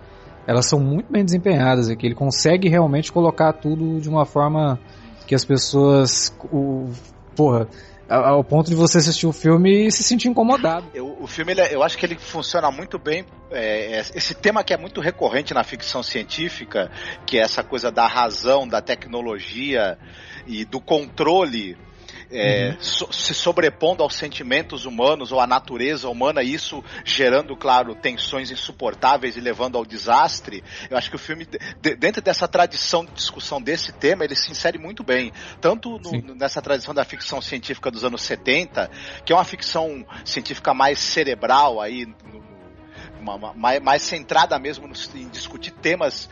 elas são muito bem desempenhadas aqui. Ele consegue realmente colocar tudo de uma forma que as pessoas porra, ao ponto de você assistir o filme e se sentir incomodado. O filme, eu acho que ele funciona muito bem, esse tema que é muito recorrente na ficção científica, que é essa coisa da razão, da tecnologia e do controle, se sobrepondo aos sentimentos humanos ou à natureza humana, isso gerando, claro, tensões insuportáveis e levando ao desastre. Eu acho que o filme, dentro dessa tradição de discussão desse tema, ele se insere muito bem, tanto nessa tradição da ficção científica dos anos 70, que é uma ficção científica mais cerebral, aí, mais centrada mesmo em discutir temas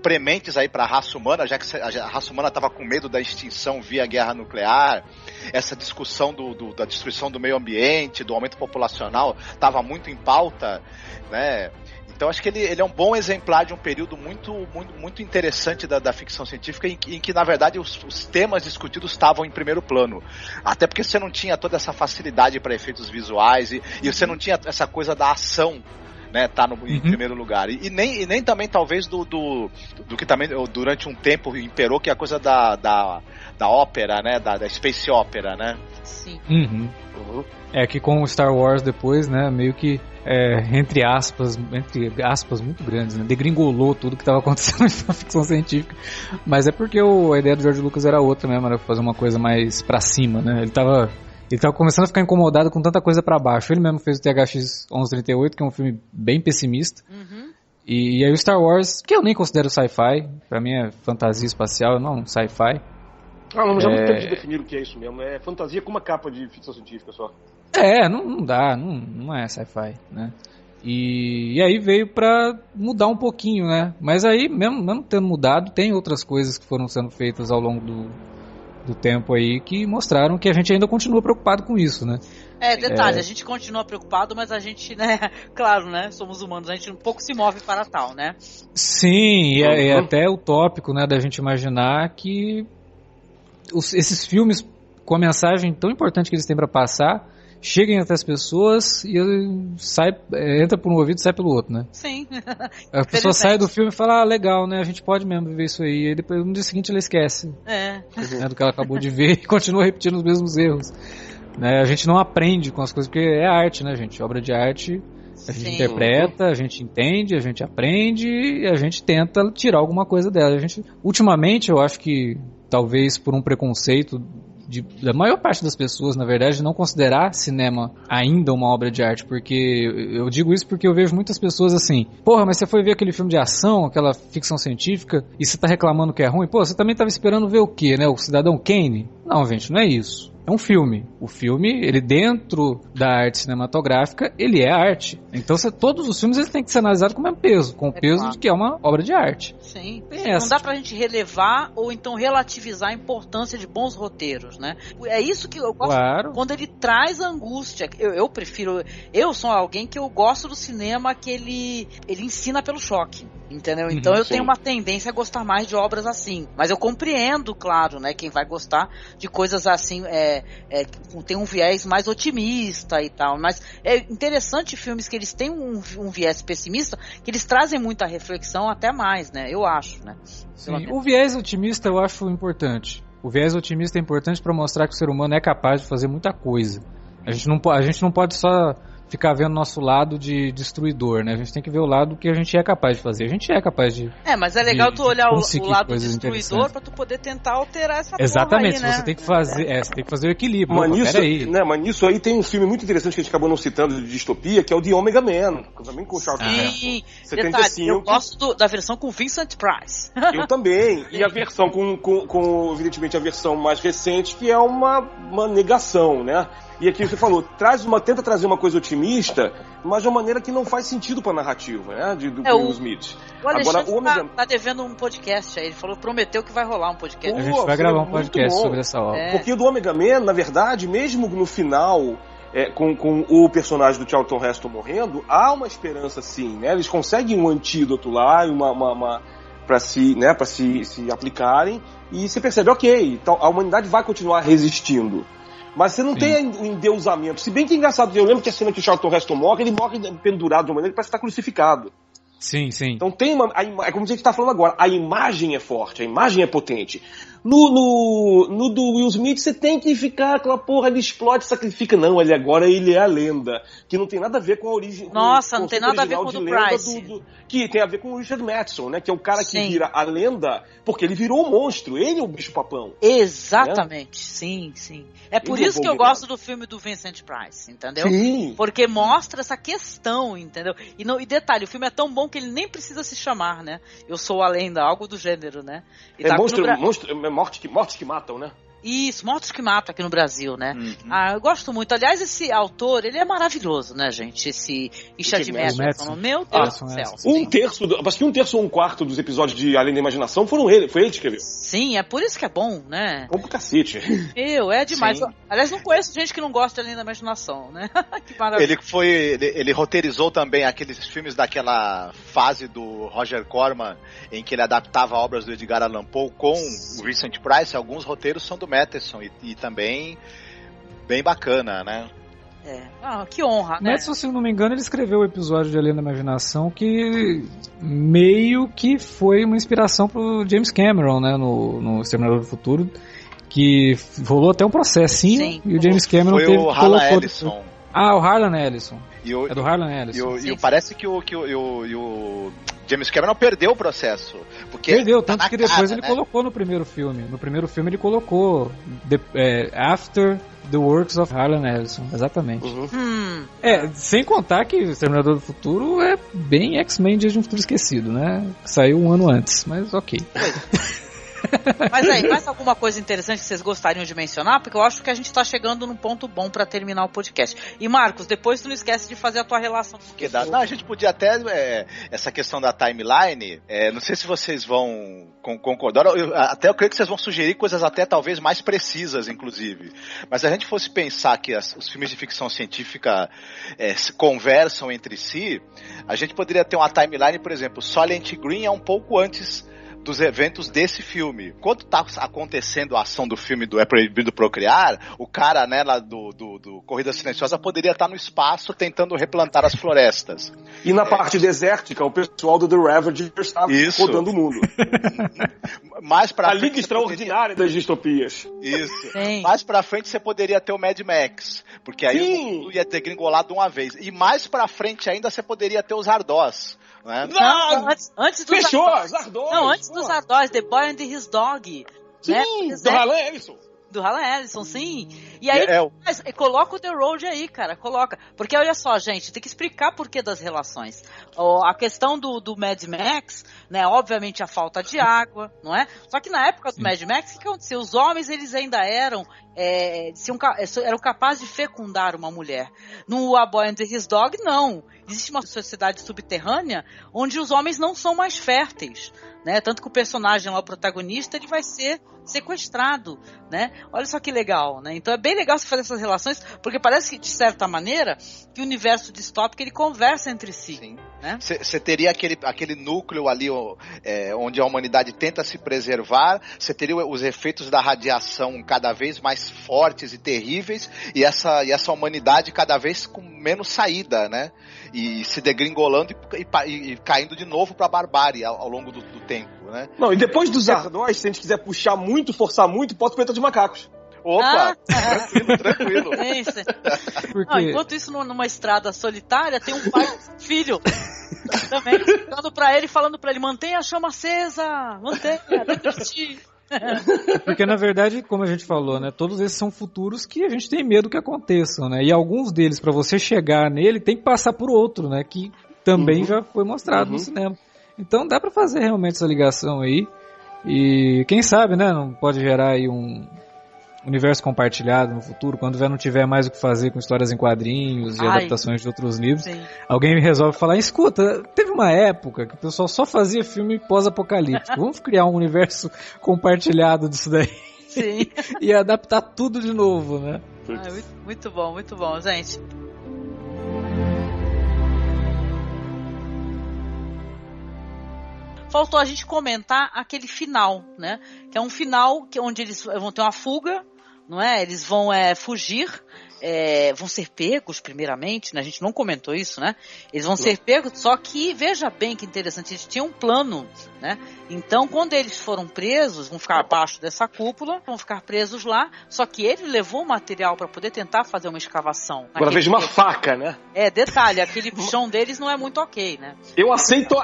prementes aí para a raça humana, já que a raça humana estava com medo da extinção via guerra nuclear. Essa discussão da destruição do meio ambiente, do aumento populacional, estava muito em pauta, né? Então acho que ele é um bom exemplar de um período muito, muito, muito interessante da ficção científica, em que na verdade os temas discutidos estavam em primeiro plano. Até porque você não tinha toda essa facilidade para efeitos visuais e você não tinha essa coisa da ação, né, tá em primeiro lugar. E nem também talvez do que também durante um tempo imperou, que é a coisa da ópera, né, da space opera, né? Sim. É que com o Star Wars depois, né, meio que entre aspas muito grandes, né, degringolou tudo que estava acontecendo na ficção científica. Mas é porque a ideia do George Lucas era outra mesmo, era fazer uma coisa mais pra cima, né? Ele tava começando a ficar incomodado com tanta coisa pra baixo. Ele mesmo fez o THX 1138, que é um filme bem pessimista. E aí o Star Wars, que eu nem considero sci-fi, pra mim é fantasia espacial, não sci-fi. Mas já muito tempo de definir o que é isso mesmo. É fantasia com uma capa de ficção científica só. Não dá, não é sci-fi, né? E aí veio pra mudar um pouquinho, né? Mas aí, mesmo tendo mudado, tem outras coisas que foram sendo feitas ao longo do tempo aí que mostraram que a gente ainda continua preocupado com isso, né? Detalhe, a gente continua preocupado, mas a gente, né, claro, né, somos humanos, a gente um pouco se move para tal, né? Sim, e é até utópico, né, da gente imaginar que esses filmes com a mensagem tão importante que eles têm para passar cheguem até as pessoas e entra por um ouvido e sai pelo outro, né? Sim. A pessoa sai do filme e fala, legal, né? A gente pode mesmo viver isso aí. E depois, no dia seguinte, ela esquece do que ela acabou de ver e continua repetindo os mesmos erros. Né? A gente não aprende com as coisas, porque é arte, né, gente? Obra de arte, a gente interpreta, a gente entende, a gente aprende e a gente tenta tirar alguma coisa dela. Ultimamente, eu acho que, talvez por um preconceito da maior parte das pessoas, na verdade, não considerar cinema ainda uma obra de arte, porque eu digo isso porque eu vejo muitas pessoas assim, porra, mas você foi ver aquele filme de ação, aquela ficção científica, e você tá reclamando que é ruim, pô, você também tava esperando ver o quê, né, o Cidadão Kane? Não, gente, não é isso. É um filme. O filme, ele dentro da arte cinematográfica, ele é arte. Então, todos os filmes eles têm que ser analisados com o mesmo peso, com o peso de que é uma obra de arte. Sim. Não dá pra gente relevar ou então relativizar a importância de bons roteiros, né? É isso que eu gosto. Claro. Quando ele traz angústia. Eu prefiro... Eu sou alguém que eu gosto do cinema que ele ensina pelo choque. Entendeu? Então eu tenho uma tendência a gostar mais de obras assim. Mas eu compreendo, claro, né? Quem vai gostar de coisas assim, tem um viés mais otimista e tal. Mas é interessante filmes que eles têm um viés pessimista, que eles trazem muita reflexão até mais, né? Eu acho, né? Sim, o viés otimista eu acho importante. O viés otimista é importante para mostrar que o ser humano é capaz de fazer muita coisa. A gente não pode só ficar vendo nosso lado de destruidor, né? A gente tem que ver o lado que a gente é capaz de fazer. A gente é capaz de... mas é legal tu olhar o lado destruidor pra tu poder tentar alterar essa Exatamente, porra aí, né? Você tem que fazer, você tem que fazer o equilíbrio. Mas nisso aí tem um filme muito interessante que a gente acabou não citando de distopia, que é o The Omega Man, também com o Charlton Heston. 75. Eu gosto da versão com Vincent Price. Eu também. E a versão com evidentemente, a versão mais recente, que é uma negação, né? E aqui você falou, tenta trazer uma coisa otimista, mas de uma maneira que não faz sentido pra narrativa, né? Do Will Smith. O Alexandre tá devendo um podcast aí. Ele prometeu que vai rolar um podcast. A gente vai gravar um podcast sobre essa obra. Porque o do Omega Man, na verdade, mesmo no final, com o personagem do Charlton Heston morrendo, há uma esperança sim, né? Eles conseguem um antídoto lá, para se aplicarem, e você percebe, ok, então a humanidade vai continuar resistindo. Mas você não tem o endeusamento. Se bem que é engraçado, eu lembro que a cena que o Charlton Heston morre, ele morre pendurado de uma maneira que parece estar crucificado. Sim. Então tem é como a gente está falando agora, a imagem é forte, a imagem é potente. No do Will Smith, você tem que ficar aquela porra, ele explode, sacrifica. Não, ele é a lenda. Que não tem nada a ver com a origem. Nossa, não tem nada a ver com o do Price. Que tem a ver com o Richard Madison, né? Que é o cara que Sim. vira a lenda porque ele virou um monstro. Ele é o bicho-papão. Exatamente, sim. É por isso que eu gosto do filme do Vincent Price, entendeu? Sim. Porque mostra essa questão, entendeu? E detalhe, o filme é tão bom que ele nem precisa se chamar, né? Eu sou a lenda, algo do gênero, né? E tá mortes que matam, né? Isso, Mortos que Matam aqui no Brasil, né? Uhum. Eu gosto muito. Aliás, esse autor, ele é maravilhoso, né, gente? Esse Richard Madison. Meu Deus do céu. Acho que 1/3 ou 1/4 dos episódios de Além da Imaginação foi ele que escreveu. Sim, é por isso que é bom, né? Bom pro cacete. É demais. Sim. Aliás, não conheço gente que não gosta de Além da Imaginação, né? Que maravilha. Ele roteirizou também aqueles filmes daquela fase do Roger Corman, em que ele adaptava obras do Edgar Allan Poe com o Vincent Price. Alguns roteiros são do Matheson e também bem bacana, né? Que honra, né? Matheson, se eu não me engano, ele escreveu o episódio de Além da Imaginação que meio que foi uma inspiração pro James Cameron, né? No Exterminador do Futuro, que rolou até um processinho. Sim. E o James Cameron foi o Harlan Ellison. O Harlan Ellison. É do Harlan Ellison. E parece que o James Cameron perdeu o processo. Porque perdeu, tanto que depois ele colocou no primeiro filme. No primeiro filme ele colocou After the Works of Harlan Ellison. Exatamente. Uhum. Sem contar que o Exterminador do Futuro é bem X-Men Dias de um Futuro Esquecido, né? Saiu um ano antes, mas ok. Mas aí, mais alguma coisa interessante que vocês gostariam de mencionar? Porque eu acho que a gente tá chegando num ponto bom pra terminar o podcast. E Marcos, depois tu não esquece de fazer a tua relação. A gente podia até, essa questão da timeline, não sei se vocês vão concordar, eu creio que vocês vão sugerir coisas até talvez mais precisas, inclusive. Mas se a gente fosse pensar que os filmes de ficção científica se conversam entre si, a gente poderia ter uma timeline, por exemplo, Soylent Green é um pouco antes dos eventos desse filme. Quando tá acontecendo a ação do filme do É Proibido Procriar, o cara, né, lá do Corrida Silenciosa poderia estar no espaço tentando replantar as florestas. E na parte desértica, o pessoal do The Ravagers está rodando o mundo. Mais pra a Liga Extraordinária das Distopias. Isso. Sim. Mais pra frente você poderia ter o Mad Max, porque aí o mundo ia ter gringolado de uma vez. E mais pra frente ainda você poderia ter os Ardós. Né? Não, antes dos fechou, Ardós. Não, antes dos Ardós, The Boy and His Dog. Sim, né? Do Harlan Ellison. Do Harlan Ellison, sim. E aí, coloca o The Road aí, cara, coloca. Porque olha só, gente, tem que explicar por que das relações. A questão do Mad Max, né, obviamente a falta de água, não é? Só que na época do Mad Max, o que aconteceu? Os homens, eles ainda eram capazes de fecundar uma mulher. No A Boy and His Dog, não. Existe uma sociedade subterrânea onde os homens não são mais férteis, né? Tanto que o personagem lá, o protagonista, ele vai ser sequestrado, né? Olha só que legal, né? Então é bem legal você fazer essas relações, porque parece que, de certa maneira, que o universo distópico, ele conversa entre si. Sim. Né? Você teria aquele núcleo ali onde a humanidade tenta se preservar, você teria os efeitos da radiação cada vez mais fortes e terríveis, e essa humanidade cada vez com menos saída, né? E se degringolando e caindo de novo para a barbárie ao longo do tempo, né? Não, e depois dos Ardós, se a gente quiser puxar muito, forçar muito, bota o Planeta de Macacos. Opa, tranquilo. Enquanto isso, numa estrada solitária, tem um pai e um filho também falando pra ele, mantenha a chama acesa, mantenha, dentro de ti. Porque na verdade, como a gente falou, né, todos esses são futuros que a gente tem medo que aconteçam, né? E alguns deles, para você chegar nele, tem que passar por outro, né? Que também já foi mostrado no cinema. Então dá para fazer realmente essa ligação aí. E quem sabe, né? Não pode gerar aí um universo compartilhado no futuro, quando não tiver mais o que fazer com histórias em quadrinhos e adaptações de outros livros. Sim. Alguém resolve falar, escuta, teve uma época que o pessoal só fazia filme pós-apocalíptico, vamos criar um universo compartilhado disso daí. Sim. E adaptar tudo de novo, né? Muito bom, gente. Faltou a gente comentar aquele final, né? Que é um final onde eles vão ter uma fuga, não é? Eles vão fugir vão ser pegos primeiramente, né? A gente não comentou isso, né? Eles vão ser pegos, só que, veja bem que interessante, eles tinham um plano, né? Então, quando eles foram presos, vão ficar abaixo dessa cúpula, vão ficar presos lá, só que ele levou o material para poder tentar fazer uma escavação. Agora veja uma faca, né? Detalhe, aquele chão deles não é muito ok, né? Eu aceito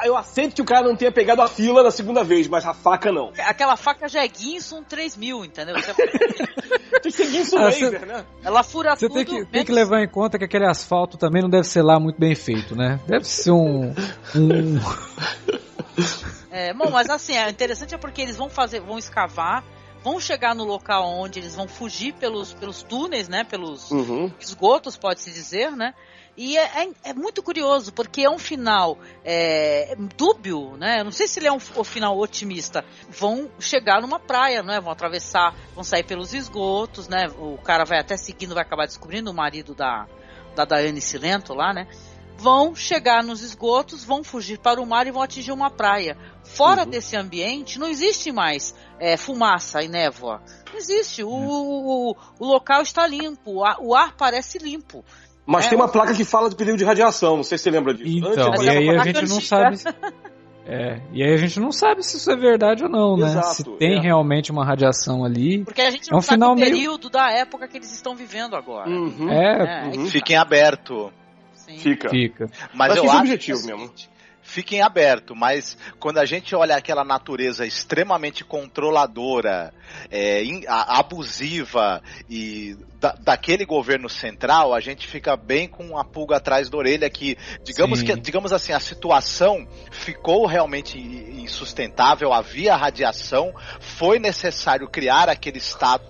que o cara não tenha pegado a fila na segunda vez, mas a faca não. Aquela faca já é Guinson 3000, entendeu? Tem que ser Guinson laser, né? Ela fura você tudo. Tem que levar em conta que aquele asfalto também não deve ser lá muito bem feito, né? Deve ser Bom, mas assim, interessante porque eles vão escavar, vão chegar no local onde eles vão fugir pelos túneis, né? Pelos esgotos, pode-se dizer, né? E é muito curioso, porque é um final dúbio, né? Eu não sei se ele é um final otimista. Vão chegar numa praia, né? Vão atravessar, vão sair pelos esgotos, né? O cara vai até seguindo, vai acabar descobrindo o marido da Daiane Cilento lá, né? Vão chegar nos esgotos, vão fugir para o mar e vão atingir uma praia. Fora desse ambiente, não existe mais fumaça e névoa. Não existe. O local está limpo, o ar parece limpo. Mas tem uma placa que fala de perigo de radiação, não sei se você lembra disso. Então, e aí a gente não sabe... E aí a gente não sabe se isso é verdade ou não, né? Exato, se tem realmente uma radiação ali. Porque a gente não sabe o período da época que eles estão vivendo agora. Fiquem aberto. Sim. Fica. Mas eu acho acho objetivo mesmo. Fiquem abertos, mas quando a gente olha aquela natureza extremamente controladora, abusiva e daquele governo central, a gente fica bem com a pulga atrás da orelha que, digamos assim, a situação ficou realmente insustentável, havia radiação, foi necessário criar aquele estado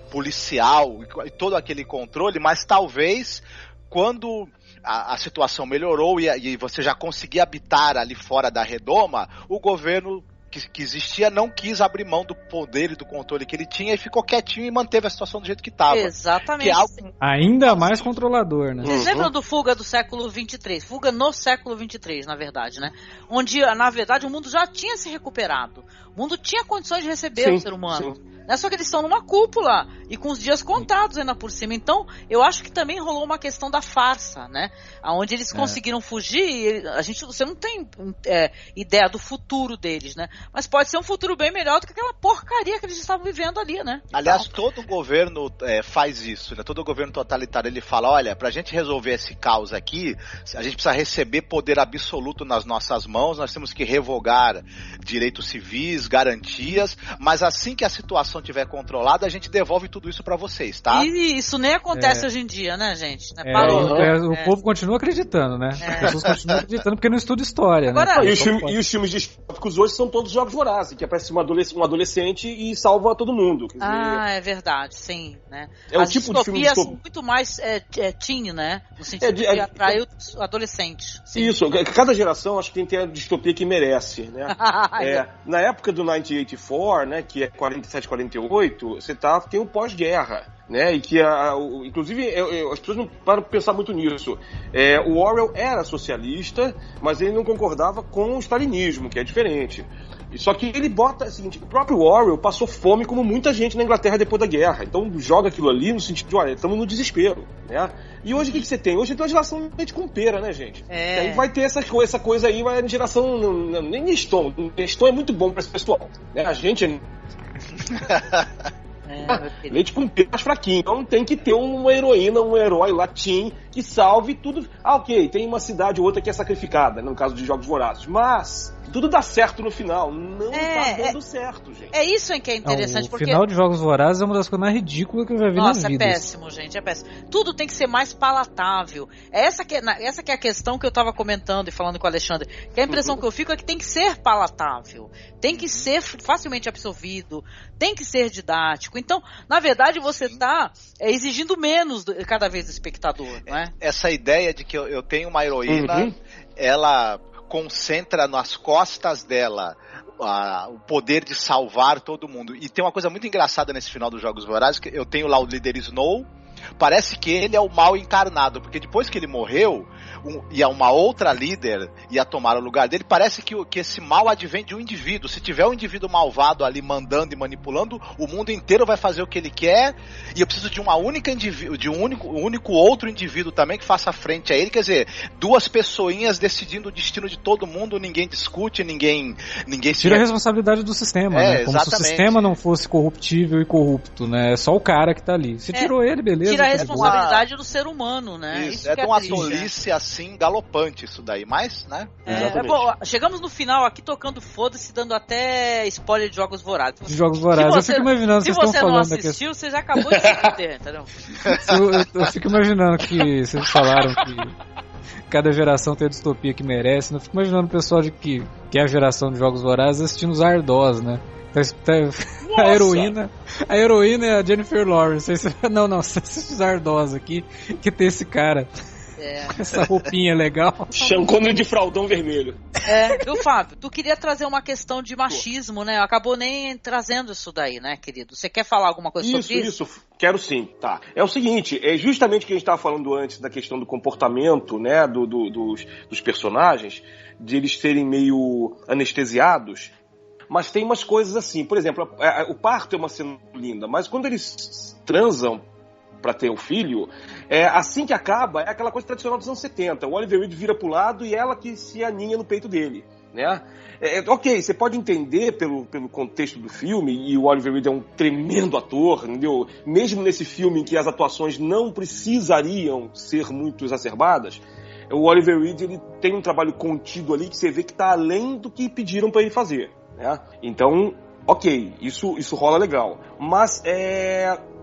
policial e todo aquele controle, mas talvez quando a situação melhorou e você já conseguia habitar ali fora da redoma, o governo que existia não quis abrir mão do poder e do controle que ele tinha e ficou quietinho e manteve a situação do jeito que estava. Exatamente. Ainda mais controlador, né? Vocês lembram do Fuga do século 23? Fuga no século 23, na verdade, né? Onde, na verdade, o mundo já tinha se recuperado. O mundo tinha condições de receber o ser humano. Né? Só que eles estão numa cúpula e com os dias contados ainda por cima. Então, eu acho que também rolou uma questão da farsa, né? Onde eles conseguiram fugir. Você não tem ideia do futuro deles, né? Mas pode ser um futuro bem melhor do que aquela porcaria que eles estavam vivendo ali, né? Aliás, todo governo faz isso, né? Todo governo totalitário, ele fala, olha, pra gente resolver esse caos aqui, a gente precisa receber poder absoluto nas nossas mãos, nós temos que revogar direitos civis, garantias, mas assim que a situação estiver controlada, a gente devolve tudo isso pra vocês, tá? E isso nem acontece hoje em dia, né, gente? O povo continua acreditando, né? As pessoas continuam acreditando porque não estuda história, agora, né? E os filmes distópicos hoje são todos Jogos Vorazes, que aparece um adolescente e salva todo mundo. Quer dizer, é verdade, sim, né? As tipo de filme distópico. Muito mais teen, né? No sentido de atrair o adolescente. Sim. Isso, cada geração acho que tem que ter a distopia que merece, né? Na época do 1984, né, que é 47, 48, você tem o pós-guerra, né? E que, inclusive, as pessoas não param de pensar muito nisso. O Orwell era socialista, mas ele não concordava com o stalinismo, que é diferente. Só que ele bota o seguinte, o próprio Orwell passou fome como muita gente na Inglaterra depois da guerra. Então joga aquilo ali no sentido de, olha, estamos no desespero, né? E hoje o que você tem? Hoje você tem uma geração leite com pera, né, gente? E aí vai ter essa coisa aí, vai geração... Nem Neston. Neston é muito bom para esse pessoal, né? A gente... leite com pera mais fraquinho. Então tem que ter uma heroína, um herói latim que salve tudo. Ok, tem uma cidade ou outra que é sacrificada, no caso de Jogos Vorazes, mas tudo dá certo no final. Não tá dando certo, gente. É isso que é interessante. O final de Jogos Vorazes é uma das coisas mais ridículas que eu já vi na vida. Nossa, é péssimo, gente, é péssimo. Tudo tem que ser mais palatável. Essa que é a questão que eu tava comentando e falando com o Alexandre. Que a impressão que eu fico é que tem que ser palatável. Tem que ser facilmente absorvido. Tem que ser didático. Então, na verdade, você tá exigindo menos cada vez do espectador, não é? Essa ideia de que eu tenho uma heroína, ela concentra nas costas dela o poder de salvar todo mundo. E tem uma coisa muito engraçada nesse final dos Jogos Vorazes, que eu tenho lá o líder Snow, parece que ele é o mal encarnado, porque depois que ele morreu, e uma outra líder ia tomar o lugar dele, parece que esse mal advém de um indivíduo. Se tiver um indivíduo malvado ali mandando e manipulando, o mundo inteiro vai fazer o que ele quer, e eu preciso de um único outro indivíduo também que faça frente a ele. Quer dizer, duas pessoinhas decidindo o destino de todo mundo, ninguém discute, ninguém se... Tira a responsabilidade do sistema, né? Como se o sistema não fosse corruptível e corrupto, né? É só o cara que tá ali. Se tirou ele, beleza. Tira a responsabilidade do ser humano, né? Isso é de uma tolice assim galopante isso daí, mas, né? Bom, chegamos no final aqui tocando foda-se, dando até spoiler de Jogos Vorazes. De Jogos Vorazes. Eu fico imaginando se vocês estão falando aqui. Se você não assistiu, você já acabou de se fuder, entendeu? Eu fico imaginando que vocês falaram que cada geração tem a distopia que merece. Eu fico imaginando o pessoal que é a geração de Jogos Vorazes assistindo os Ardós, né? A heroína é a Jennifer Lawrence. Não, você assiste os Ardós aqui, que tem esse cara. Com essa roupinha legal. Sean Connery de fraldão vermelho. Viu, Fábio? Tu queria trazer uma questão de machismo, né? Acabou nem trazendo isso daí, né, querido? Você quer falar alguma coisa sobre isso? Isso, quero sim. Tá. É o seguinte, é justamente o que a gente estava falando antes da questão do comportamento, né, dos personagens, de eles serem meio anestesiados. Mas tem umas coisas assim, por exemplo, o parto é uma cena linda, mas quando eles transam pra ter o filho, assim que acaba, é aquela coisa tradicional dos anos 70. O Oliver Reed vira pro lado e ela que se aninha no peito dele, né? Ok, você pode entender pelo contexto do filme, e o Oliver Reed é um tremendo ator, entendeu? Mesmo nesse filme em que as atuações não precisariam ser muito exacerbadas, o Oliver Reed ele tem um trabalho contido ali que você vê que tá além do que pediram pra ele fazer, né? Então, ok, isso rola legal. Mas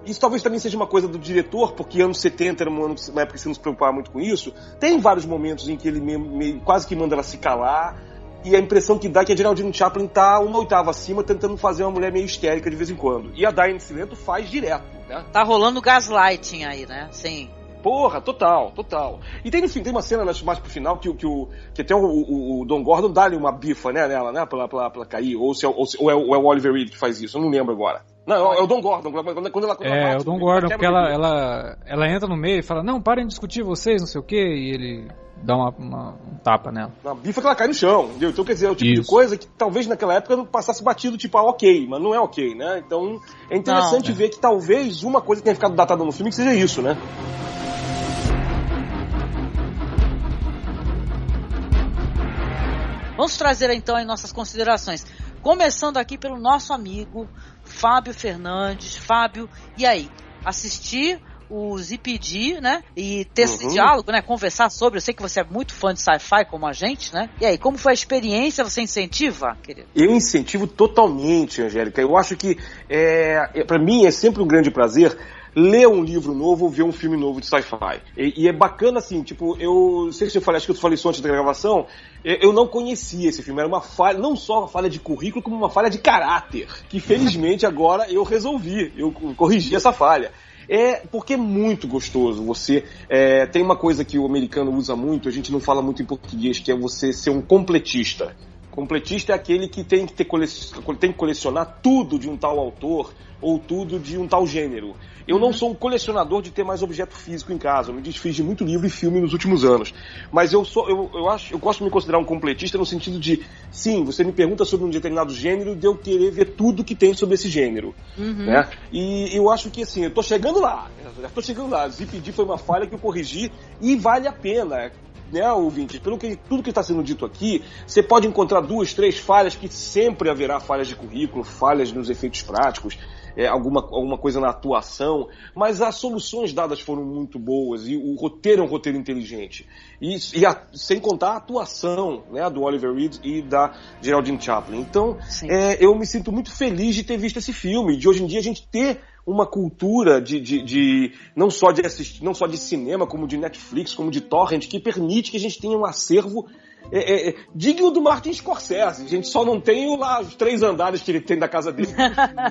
isso talvez também seja uma coisa do diretor, porque anos 70 era uma época que você não se preocupava muito com isso. Tem vários momentos em que ele quase que manda ela se calar, e a impressão que dá é que a Geraldine Chaplin tá uma oitava acima, tentando fazer uma mulher meio histérica de vez em quando. E a Diane Cilento faz direto, né? Tá rolando gaslighting aí, né? Sim. Porra, total. E tem uma cena mais pro final que até o Don Gordon dá ali uma bifa, né, nela, né, pra ela cair, ou é o Oliver Reed que faz isso, eu não lembro agora. Não, é o Don Gordon, quando ela é o Don Gordon, porque ela entra no meio e fala, não, parem de discutir vocês, não sei o que, e ele dá um tapa nela. Uma bifa que ela cai no chão, entendeu? Então, quer dizer, é o tipo de coisa que talvez naquela época não passasse batido, tipo, ok, mas não é ok, né? Então, é interessante ver que talvez uma coisa que tenha ficado datada no filme que seja isso, né? Vamos trazer então as nossas considerações. Começando aqui pelo nosso amigo Fábio Fernandes. Fábio, e aí? Assistir o ZPD, né? E ter esse diálogo, né? Conversar sobre. Eu sei que você é muito fã de sci-fi como a gente, né? E aí, como foi a experiência? Você incentiva, querido? Eu incentivo totalmente, Angélica. Eu acho que, pra mim, é sempre um grande prazer ler um livro novo ou ver um filme novo de sci-fi. E é bacana, assim, tipo, acho que eu falei isso antes da gravação, eu não conhecia esse filme, era uma falha, não só uma falha de currículo, como uma falha de caráter, que felizmente agora eu corrigi essa falha. Porque é muito gostoso. Você tem uma coisa que o americano usa muito, a gente não fala muito em português, que é você ser um completista. Completista é aquele que tem que colecionar tudo de um tal autor ou tudo de um tal gênero. Eu não sou um colecionador de ter mais objeto físico em casa. Eu me desfiz de muito livro e filme nos últimos anos. Mas eu gosto de me considerar um completista no sentido de, sim, você me pergunta sobre um determinado gênero, de eu querer ver tudo que tem sobre esse gênero. Né? E eu acho que, assim, eu tô chegando lá. ZPD foi uma falha que eu corrigi e vale a pena. Né, ouvinte, tudo que está sendo dito aqui, você pode encontrar 2, 3 falhas, que sempre haverá falhas de currículo, falhas nos efeitos práticos, alguma coisa na atuação, mas as soluções dadas foram muito boas e o roteiro é um roteiro inteligente. Sem contar a atuação, né, do Oliver Reed e da Geraldine Chaplin. Então, eu me sinto muito feliz de ter visto esse filme, de hoje em dia a gente ter uma cultura de não só de assistir, não só de cinema, como de Netflix, como de torrent, que permite que a gente tenha um acervo digno do Martin Scorsese. A gente só não tem lá os 3 andares que ele tem da casa dele,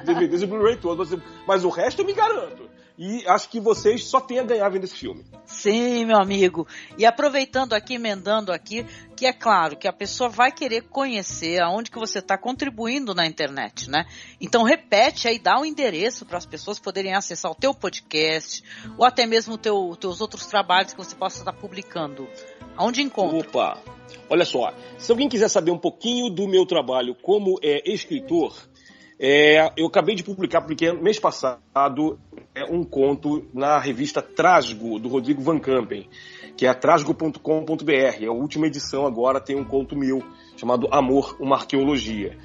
DVDs e Blu-ray todos, mas o resto eu me garanto. E acho que vocês só têm a ganhar vendo esse filme. Sim, meu amigo. E aproveitando aqui, emendando aqui, que é claro que a pessoa vai querer conhecer aonde que você está contribuindo na internet, né? Então repete aí, dá o endereço para as pessoas poderem acessar o teu podcast ou até mesmo teus outros trabalhos que você possa estar publicando. Aonde encontra? Opa! Olha só, se alguém quiser saber um pouquinho do meu trabalho como escritor, eu acabei de publicar, porque mês passado, um conto na revista Trasgo, do Rodrigo Van Campen, que é trasgo.com.br. É a última edição agora, tem um conto meu, chamado Amor, uma Arqueologia.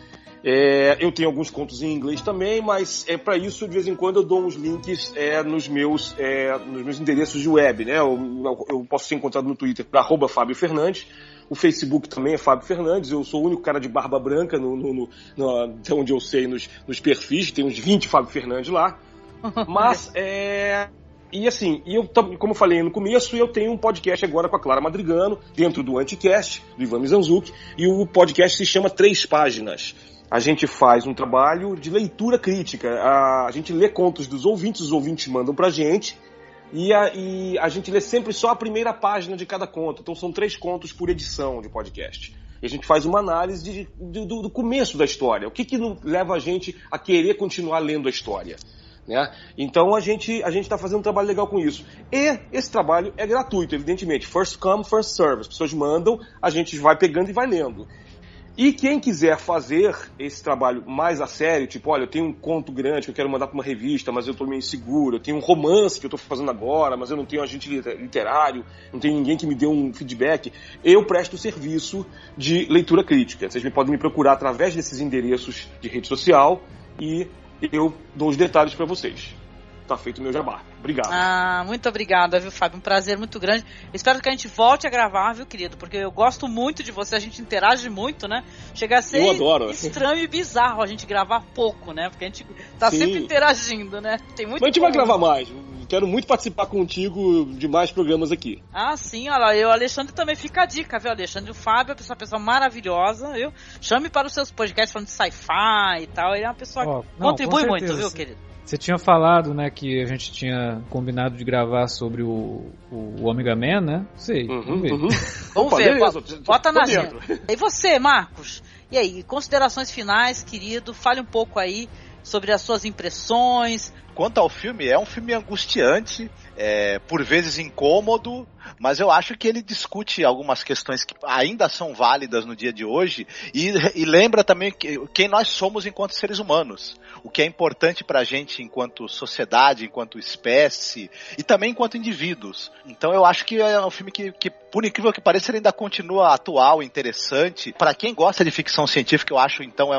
Eu tenho alguns contos em inglês também, mas para isso, de vez em quando, eu dou uns links nos meus endereços de web, né? Eu posso ser encontrado no Twitter para @Fábio Fernandes. O Facebook também é Fábio Fernandes. Eu sou o único cara de barba branca, até onde eu sei, nos perfis. Tem uns 20 Fábio Fernandes lá. Mas, como eu falei no começo, eu tenho um podcast agora com a Clara Madrigano, dentro do Anticast, do Ivan Mizanzuki, e o podcast se chama 3 Páginas. A gente faz um trabalho de leitura crítica. A gente lê contos dos ouvintes, os ouvintes mandam pra gente, e a gente lê sempre só a primeira página de cada conto. Então são 3 contos por edição de podcast. E a gente faz uma análise do começo da história. O que leva a gente a querer continuar lendo a história, né? Então a gente está fazendo um trabalho legal com isso. E esse trabalho é gratuito, evidentemente. First come, first serve. As pessoas mandam, a gente vai pegando e vai lendo. E quem quiser fazer esse trabalho mais a sério, tipo, olha, eu tenho um conto grande que eu quero mandar para uma revista, mas eu estou meio inseguro, eu tenho um romance que eu estou fazendo agora, mas eu não tenho agente literário, não tenho ninguém que me dê um feedback, eu presto serviço de leitura crítica. Vocês podem me procurar através desses endereços de rede social e eu dou os detalhes para vocês. Tá feito o meu jabá. Obrigado. Muito obrigada, viu, Fábio? Um prazer muito grande. Espero que a gente volte a gravar, viu, querido? Porque eu gosto muito de você, a gente interage muito, né? Chega a ser estranho e bizarro a gente gravar pouco, né? Porque a gente tá sempre interagindo, né? Tem muito. Mas a gente vai gravar mais. Quero muito participar contigo de mais programas aqui. Sim, olha lá. O Alexandre também fica a dica, viu, Alexandre? O Fábio é uma pessoa maravilhosa, viu? Chame para os seus podcasts falando de sci-fi e tal. Ele é uma pessoa que contribui muito, viu, querido? Você tinha falado, né, que a gente tinha combinado de gravar sobre o Omega Man, né? Sei, vamos ver. Vamos ver, bota na agenda. E você, Marcos? E aí, considerações finais, querido? Fale um pouco aí sobre as suas impressões. Quanto ao filme, é um filme angustiante, por vezes incômodo, mas eu acho que ele discute algumas questões que ainda são válidas no dia de hoje e lembra também quem nós somos enquanto seres humanos, o que é importante pra gente enquanto sociedade, enquanto espécie e também enquanto indivíduos. Então eu acho que é um filme que por incrível que pareça, ele ainda continua atual, interessante. Para quem gosta de ficção científica, eu acho então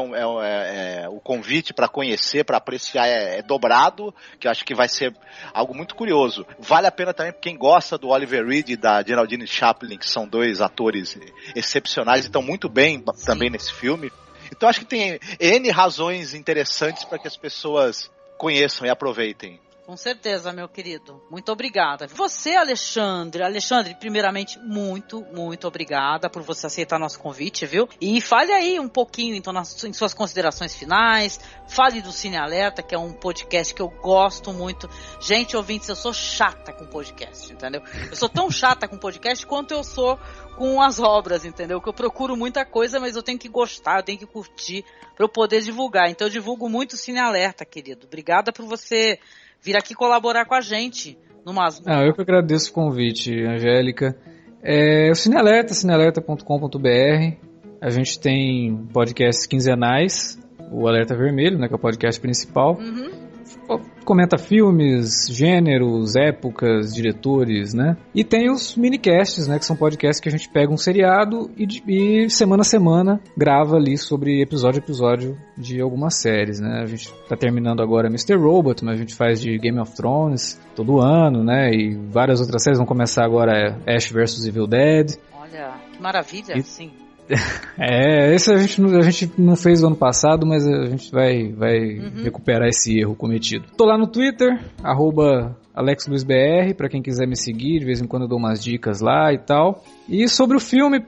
o convite para conhecer, para apreciar é dobrado, que eu acho que vai ser algo muito curioso. Vale a pena também para quem gosta do Oliver Reed e da Geraldine Chaplin, que são 2 atores excepcionais e estão muito bem também nesse filme. Então acho que tem N razões interessantes para que as pessoas conheçam e aproveitem. Com certeza, meu querido. Muito obrigada. Você, Alexandre, primeiramente, muito, muito obrigada por você aceitar nosso convite, viu? E fale aí um pouquinho, então, em suas considerações finais. Fale do Cine Alerta, que é um podcast que eu gosto muito. Gente, ouvintes, eu sou chata com podcast, entendeu? Eu sou tão chata com podcast quanto eu sou com as obras, entendeu? Que eu procuro muita coisa, mas eu tenho que gostar, eu tenho que curtir para eu poder divulgar. Então eu divulgo muito o Cine Alerta, querido. Obrigada por você vir aqui colaborar com a gente no Masmorra. Eu que agradeço o convite, Angélica. O Cine Alerta, cinealerta.com.br. A gente tem podcasts quinzenais, o Alerta Vermelho, né, que é o podcast principal. Comenta filmes, gêneros, épocas, diretores, né? E tem os minicasts, né? Que são podcasts que a gente pega um seriado e semana a semana grava ali sobre episódio a episódio de algumas séries, né? A gente tá terminando agora Mr. Robot, mas a gente faz de Game of Thrones todo ano, né? E várias outras séries. Vão começar agora Ash vs Evil Dead. Olha, que maravilha, sim. Esse a gente não fez no ano passado, mas a gente vai recuperar esse erro cometido. Tô lá no Twitter, @AlexLuizBR, pra quem quiser me seguir, de vez em quando eu dou umas dicas lá e tal. E sobre o filme,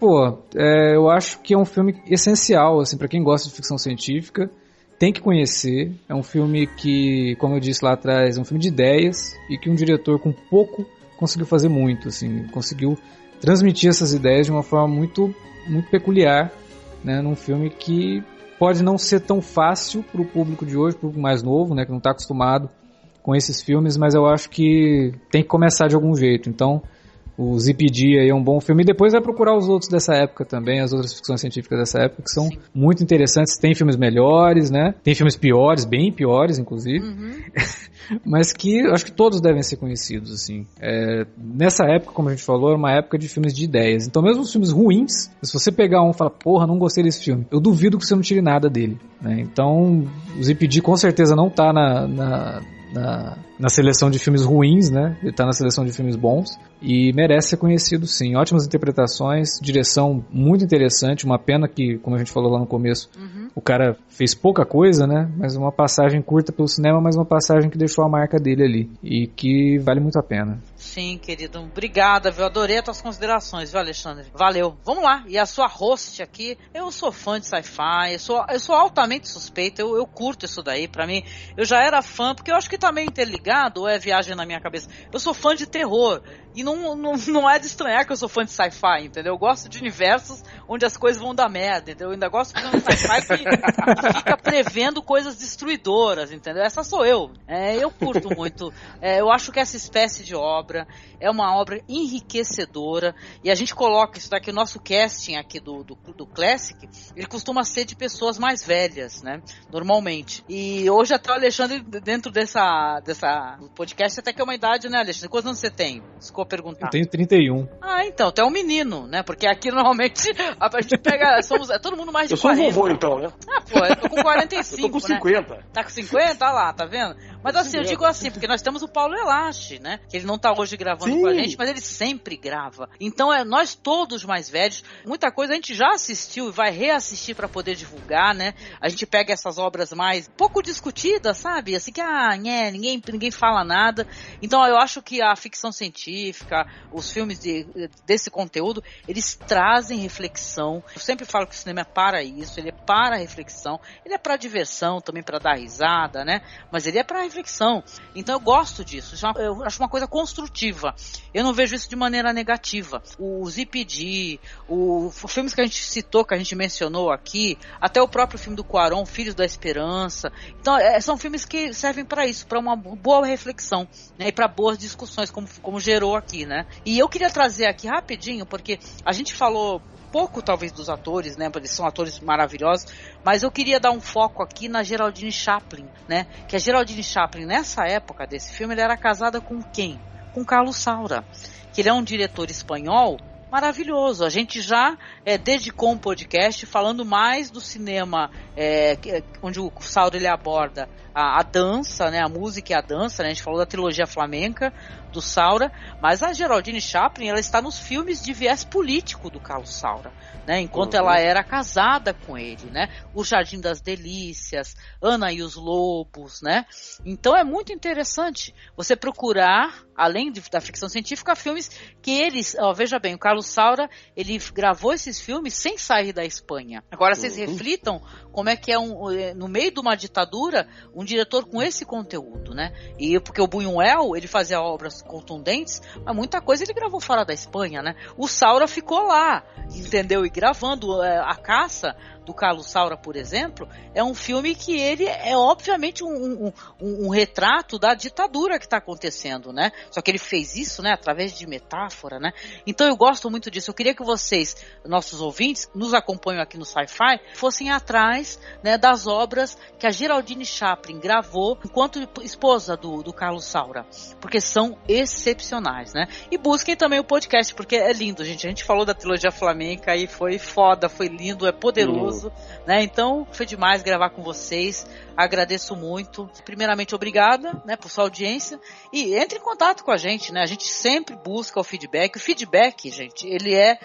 eu acho que é um filme essencial, assim, pra quem gosta de ficção científica. tem que conhecer. É um filme que, como eu disse lá atrás, é um filme de ideias e que um diretor com pouco conseguiu fazer muito, assim, conseguiu transmitir essas ideias de uma forma muito, muito peculiar, né, num filme que pode não ser tão fácil para o público de hoje, para o público mais novo, né, que não está acostumado com esses filmes, mas eu acho que tem que começar de algum jeito. Então, o ZPD aí é um bom filme. E depois vai procurar os outros dessa época também, as outras ficções científicas dessa época, que são muito interessantes. Tem filmes melhores, né? Tem filmes piores, bem piores, inclusive. Mas que eu acho que todos devem ser conhecidos, assim. Nessa época, como a gente falou, era uma época de filmes de ideias. Então, mesmo os filmes ruins, se você pegar um e falar, porra, não gostei desse filme, eu duvido que você não tire nada dele, né? Então, o ZPD com certeza não tá na seleção de filmes ruins, né? Ele tá na seleção de filmes bons e merece ser conhecido, sim. Ótimas interpretações, direção muito interessante. Uma pena que, como a gente falou lá no começo, o cara fez pouca coisa, né? Mas uma passagem curta pelo cinema, mas uma passagem que deixou a marca dele ali e que vale muito a pena. Sim, querido. Obrigada, viu? Adorei as tuas considerações, viu, Alexandre? Valeu. Vamos lá. E a sua host aqui, eu sou fã de sci-fi, eu sou altamente suspeito, eu curto isso daí. Pra mim, eu já era fã, porque eu acho que tá meio interligado, ou é viagem na minha cabeça. Eu sou fã de terror. E não é de estranhar que eu sou fã de sci-fi, entendeu? Eu gosto de universos onde as coisas vão dar merda, entendeu? Eu ainda gosto de um sci-fi que fica prevendo coisas destruidoras, entendeu? Essa sou eu. Eu curto muito. Eu acho que essa espécie de obra é uma obra enriquecedora. E a gente coloca isso daqui, o nosso casting aqui do Classic, ele costuma ser de pessoas mais velhas, né? Normalmente. E hoje até o Alexandre, dentro dessa podcast, até que é uma idade, né, Alexandre? Quantos anos você tem? Desculpa perguntar. Eu tenho 31. Ah, então, tu é um menino, né? Porque aqui normalmente a gente pega, todo mundo mais de 40. Eu sou vovô então, né? Ah, pô, eu tô com 45, eu tô com 50. Né? Tá com 50? Olha lá, tá vendo? Mas assim, eu digo assim, porque nós temos o Paulo Elache, né? Que ele não tá hoje gravando com a gente, mas ele sempre grava. Então, nós todos mais velhos, muita coisa a gente já assistiu e vai reassistir pra poder divulgar, né? A gente pega essas obras mais pouco discutidas, sabe? Assim que, ninguém fala nada. Então, eu acho que a ficção científica, os filmes desse conteúdo, eles trazem reflexão. Eu sempre falo que o cinema é para isso, ele é para reflexão, ele é para diversão, também para dar risada, né? Mas ele é para reflexão. Então eu gosto disso. Eu acho uma coisa construtiva. Eu não vejo isso de maneira negativa. O ZPD, os filmes que a gente citou, que a gente mencionou aqui, até o próprio filme do Cuarón, Filhos da Esperança. Então são filmes que servem para isso, para uma boa reflexão, né? E para boas discussões, como gerou aqui, né? E eu queria trazer aqui rapidinho, porque a gente falou pouco talvez dos atores, né, eles são atores maravilhosos, mas eu queria dar um foco aqui na Geraldine Chaplin, né, que a Geraldine Chaplin nessa época desse filme, ela era casada com quem? Com Carlos Saura, que ele é um diretor espanhol maravilhoso. A gente já dedicou um podcast falando mais do cinema, onde o Saura ele aborda a dança, né, a música e a dança, né, a gente falou da trilogia flamenca do Saura, mas a Geraldine Chaplin, ela está nos filmes de viés político do Carlos Saura, né, enquanto ela era casada com ele, né, O Jardim das Delícias, Ana e os Lobos, né, então é muito interessante você procurar, além da ficção científica, filmes que eles, veja bem, o Carlos Saura, ele gravou esses filmes sem sair da Espanha. Agora vocês reflitam como é que no meio de uma ditadura, um diretor com esse conteúdo, né? E porque o Buñuel, ele fazia obras contundentes, mas muita coisa ele gravou fora da Espanha, né? O Saura ficou lá, entendeu? E gravando A Caça do Carlos Saura, por exemplo, é um filme que ele é obviamente um retrato da ditadura que está acontecendo, né? Só que ele fez isso, né, através de metáfora, né? Então eu gosto muito disso. Eu queria que vocês, nossos ouvintes, nos acompanham aqui no Sci-Fi, fossem atrás, né, das obras que a Geraldine Chaplin gravou enquanto esposa do Carlos Saura, porque são excepcionais, né? E busquem também o podcast, porque é lindo, gente. A gente falou da trilogia flamenca e foi foda, foi lindo, é poderoso. Né? Então foi demais gravar com vocês, agradeço muito. Primeiramente, obrigada, né, por sua audiência, e entre em contato com a gente, né? A gente sempre busca o feedback, gente, gente, ele é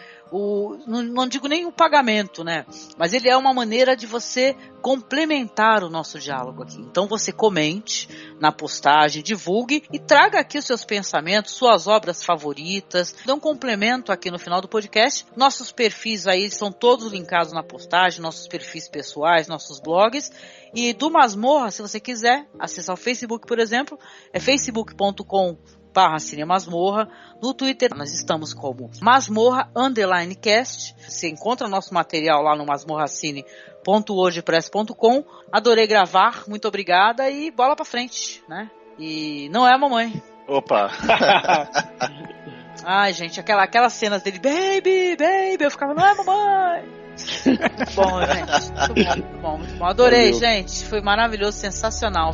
não digo nem o pagamento, né? Mas ele é uma maneira de você complementar o nosso diálogo aqui. Então você comente na postagem, divulgue e traga aqui os seus pensamentos, suas obras favoritas. Dê um complemento aqui no final do podcast. Nossos perfis aí são todos linkados na postagem, nossos perfis pessoais, nossos blogs. E do Masmorra, se você quiser acessar o Facebook, por exemplo, é facebook.com/cinemasmorra. No Twitter nós estamos como Masmorra_cast. Você encontra nosso material lá no masmorracine.wordpress.com. Adorei gravar, muito obrigada e bola pra frente, né? E não é a mamãe. Opa! Ai, gente, aquelas cenas dele, baby, eu ficava, não é mamãe. Bom, gente, muito bom. Adorei, valeu. Gente, foi maravilhoso, sensacional.